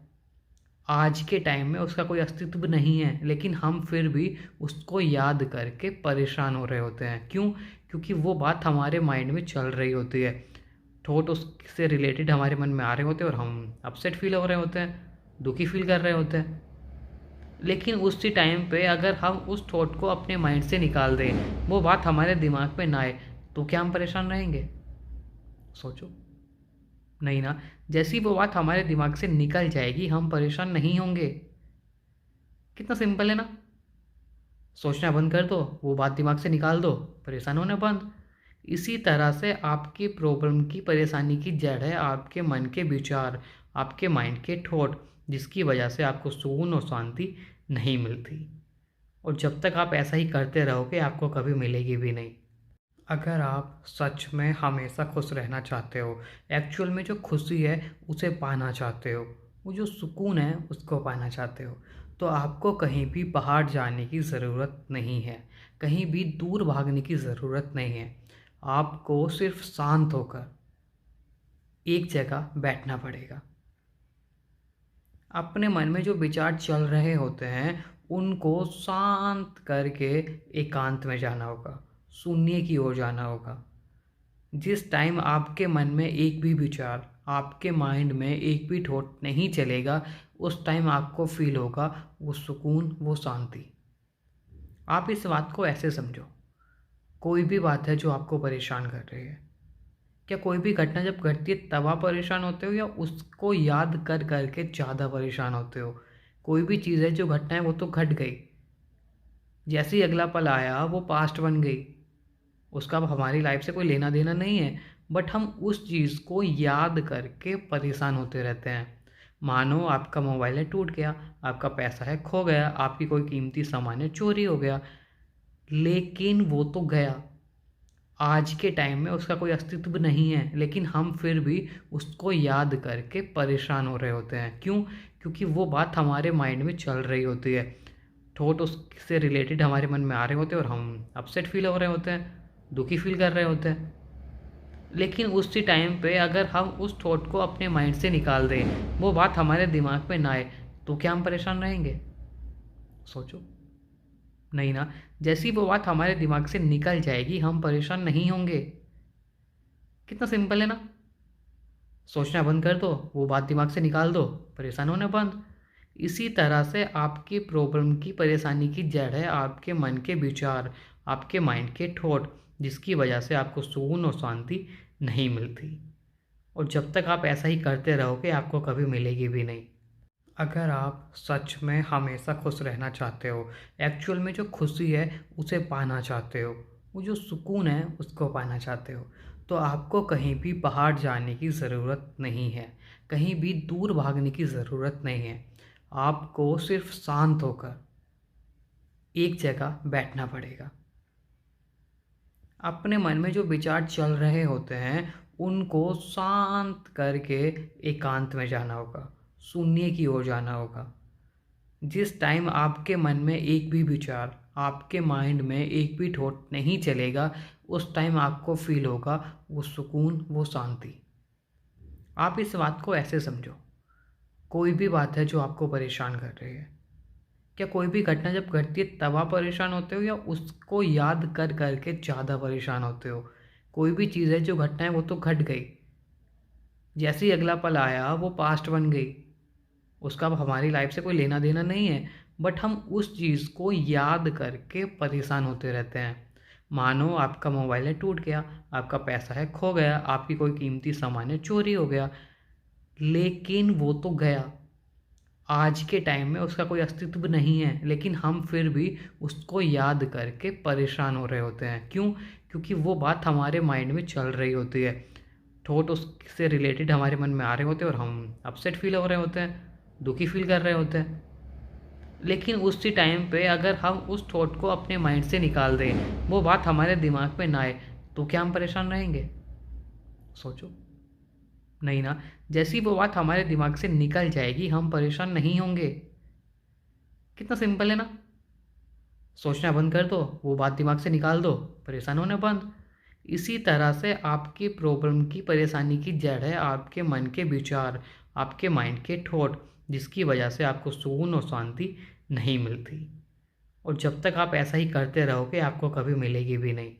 आज के टाइम में उसका कोई अस्तित्व नहीं है, लेकिन हम फिर भी उसको याद करके परेशान हो रहे होते हैं। क्यों? क्योंकि वो बात हमारे माइंड में चल रही होती है, थॉट उससे रिलेटेड हमारे मन में आ रहे होते हैं और हम अपसेट फील हो रहे होते हैं, दुखी फील कर रहे होते हैं। लेकिन उसी टाइम पे अगर हम उस थॉट को अपने माइंड से निकाल दें, वो बात हमारे दिमाग में ना आए, तो क्या हम परेशान रहेंगे? सोचो। नहीं ना, जैसी वो बात हमारे दिमाग से निकल जाएगी हम परेशान नहीं होंगे। कितना सिंपल है ना। सोचना बंद कर दो, वो बात दिमाग से निकाल दो, परेशान होना बंद। इसी तरह से आपकी प्रॉब्लम की परेशानी की जड़ है आपके मन के विचार, आपके माइंड के थॉट, जिसकी वजह से आपको सुकून और शांति नहीं मिलती। और जब तक आप ऐसा ही करते रहोगे आपको कभी मिलेगी भी नहीं। अगर आप सच में हमेशा खुश रहना चाहते हो, एक्चुअल में जो खुशी है उसे पाना चाहते हो, वो जो सुकून है उसको पाना चाहते हो, तो आपको कहीं भी बाहर जाने की ज़रूरत नहीं है, कहीं भी दूर भागने की ज़रूरत नहीं है। आपको सिर्फ शांत होकर एक जगह बैठना पड़ेगा। अपने मन में जो विचार चल रहे होते हैं उनको शांत करके एकांत में जाना होगा, शून्य की ओर जाना होगा। जिस टाइम आपके मन में एक भी विचार, आपके माइंड में एक भी थॉट नहीं चलेगा, उस टाइम आपको फील होगा वो सुकून, वो शांति। आप इस बात को ऐसे समझो, कोई भी बात है जो आपको परेशान कर रही है, क्या कोई भी घटना जब घटती है तब आप परेशान होते हो या उसको याद कर करके ज़्यादा परेशान होते हो? कोई भी चीज़ है जो घटना है वो तो घट गई, जैसे ही अगला पल आया वो पास्ट बन गई, उसका अब हमारी लाइफ से कोई लेना देना नहीं है, बट हम उस चीज़ को याद करके परेशान होते रहते हैं। मानो आपका मोबाइल है टूट गया, आपका पैसा है खो गया, आपकी कोई कीमती सामान है चोरी हो गया, लेकिन वो तो गया। आज के टाइम में उसका कोई अस्तित्व नहीं है, लेकिन हम फिर भी उसको याद करके परेशान हो रहे होते हैं। क्यों? क्योंकि वो बात हमारे माइंड में चल रही होती है, थॉट उससे रिलेटेड हमारे मन में आ रहे होते हैं और हम अपसेट फील हो रहे होते हैं, दुखी फील कर रहे होते हैं। लेकिन उसी टाइम पे अगर हम उस थॉट को अपने माइंड से निकाल दें, वो बात हमारे दिमाग में ना आए, तो क्या हम परेशान रहेंगे? सोचो। नहीं ना। जैसी वो बात हमारे दिमाग से निकल जाएगी हम परेशान नहीं होंगे। कितना सिंपल है ना। सोचना बंद कर दो, वो बात दिमाग से निकाल दो, परेशान होना बंद। इसी तरह से आपकी प्रॉब्लम की, परेशानी की जड़ है आपके मन के विचार, आपके माइंड के थॉट, जिसकी वजह से आपको सुकून और शांति नहीं मिलती। और जब तक आप ऐसा ही करते रहोगे आपको कभी मिलेगी भी नहीं। अगर आप सच में हमेशा खुश रहना चाहते हो, एक्चुअल में जो खुशी है उसे पाना चाहते हो, वो जो सुकून है उसको पाना चाहते हो, तो आपको कहीं भी बाहर जाने की ज़रूरत नहीं है, कहीं भी दूर भागने की ज़रूरत नहीं है। आपको सिर्फ शांत होकर एक जगह बैठना पड़ेगा। अपने मन में जो विचार चल रहे होते हैं उनको शांत करके एकांत में जाना होगा, शून्य की ओर जाना होगा। जिस टाइम आपके मन में एक भी विचार, आपके माइंड में एक भी थॉट नहीं चलेगा, उस टाइम आपको फील होगा वो सुकून, वो शांति। आप इस बात को ऐसे समझो, कोई भी बात है जो आपको परेशान कर रही है, क्या कोई भी घटना जब घटती है तब आप परेशान होते हो या उसको याद कर करके ज़्यादा परेशान होते हो? कोई भी चीज़ है जो घटना है वो तो घट गई, जैसे ही अगला पल आया वो पास्ट बन गई, उसका अब हमारी लाइफ से कोई लेना देना नहीं है, बट हम उस चीज़ को याद करके परेशान होते रहते हैं। मानो आपका मोबाइल है टूट गया, आपका पैसा है खो गया, आपकी कोई कीमती सामान है चोरी हो गया, लेकिन वो तो गया। आज के टाइम में उसका कोई अस्तित्व नहीं है, लेकिन हम फिर भी उसको याद करके परेशान हो रहे होते हैं। क्यों? क्योंकि वो बात हमारे माइंड में चल रही होती है, थॉट उससे रिलेटेड हमारे मन में आ रहे होते हैं और हम अपसेट फील हो रहे होते हैं, दुखी फील कर रहे होते हैं। लेकिन उसी टाइम पे अगर हम उस थॉट को अपने माइंड से निकाल दें, वो बात हमारे दिमाग में ना आए, तो क्या हम परेशान रहेंगे? सोचो। नहीं ना। जैसी वो बात हमारे दिमाग से निकल जाएगी हम परेशान नहीं होंगे। कितना सिंपल है ना। सोचना बंद कर दो, वो बात दिमाग से निकाल दो, परेशान होना बंद। इसी तरह से आपकी प्रॉब्लम की, परेशानी की जड़ है आपके मन के विचार, आपके माइंड के थॉट, जिसकी वजह से आपको सुकून और शांति नहीं मिलती। और जब तक आप ऐसा ही करते रहोगे आपको कभी मिलेगी भी नहीं।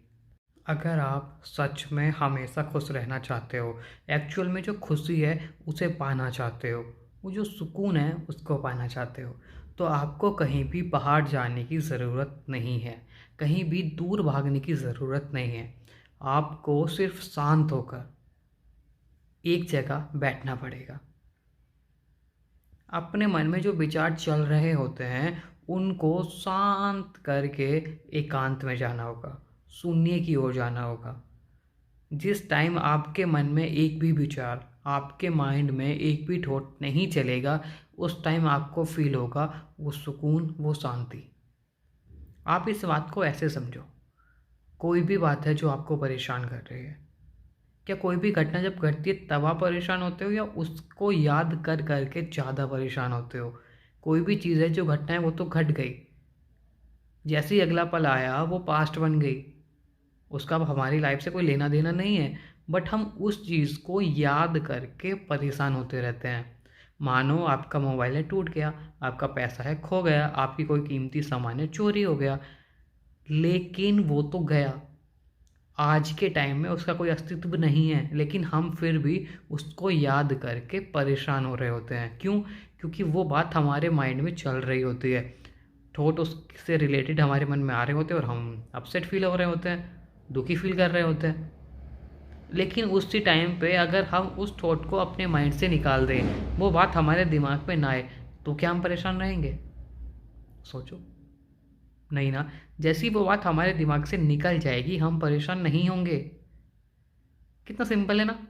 अगर आप सच में हमेशा खुश रहना चाहते हो, एक्चुअल में जो खुशी है उसे पाना चाहते हो, वो जो सुकून है उसको पाना चाहते हो, तो आपको कहीं भी बाहर जाने की ज़रूरत नहीं है, कहीं भी दूर भागने की ज़रूरत नहीं है। आपको सिर्फ शांत होकर एक जगह बैठना पड़ेगा। अपने मन में जो विचार चल रहे होते हैं उनको शांत करके एकांत में जाना होगा, शून्य की ओर जाना होगा। जिस टाइम आपके मन में एक भी विचार, आपके माइंड में एक भी थॉट नहीं चलेगा, उस टाइम आपको फील होगा वो सुकून, वो शांति। आप इस बात को ऐसे समझो, कोई भी बात है जो आपको परेशान कर रही है, क्या कोई भी घटना जब घटती है तब आप परेशान होते हो या उसको याद कर करके ज़्यादा परेशान होते हो? कोई भी चीज़ है जो घटना है वो तो घट गई, जैसे ही अगला पल आया वो पास्ट बन गई, उसका अब हमारी लाइफ से कोई लेना देना नहीं है, बट हम उस चीज़ को याद करके परेशान होते रहते हैं। मानो आपका मोबाइल है टूट गया, आपका पैसा है खो गया, आपकी कोई कीमती सामान है चोरी हो गया, लेकिन वो तो गया। आज के टाइम में उसका कोई अस्तित्व नहीं है, लेकिन हम फिर भी उसको याद करके परेशान हो रहे होते हैं। क्यों? क्योंकि वो बात हमारे माइंड में चल रही होती है, थॉट उससे रिलेटेड हमारे मन में आ रहे होते हैं और हम अपसेट फील हो रहे होते हैं, दुखी फील कर रहे होते हैं। लेकिन उसी टाइम पे अगर हम उस थॉट को अपने माइंड से निकाल दें, वो बात हमारे दिमाग में ना आए, तो क्या हम परेशान रहेंगे? सोचो। नहीं ना। जैसी वो बात हमारे दिमाग से निकल जाएगी, हम परेशान नहीं होंगे। कितना सिंपल है ना।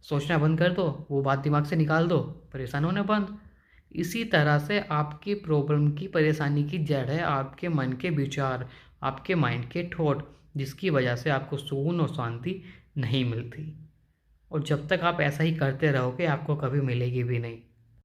सोचना बंद कर दो, वो बात दिमाग से निकाल दो, परेशान होना बंद। इसी तरह से आपकी प्रॉब्लम की, परेशानी की जड़ है आपके मन के विचार, आपके माइंड के थॉट, जिसकी वजह से आपको सुकून और शांति नहीं मिलती। और जब तक आप ऐसा ही करते रहोगे, आपको कभी मिलेगी भी नहीं।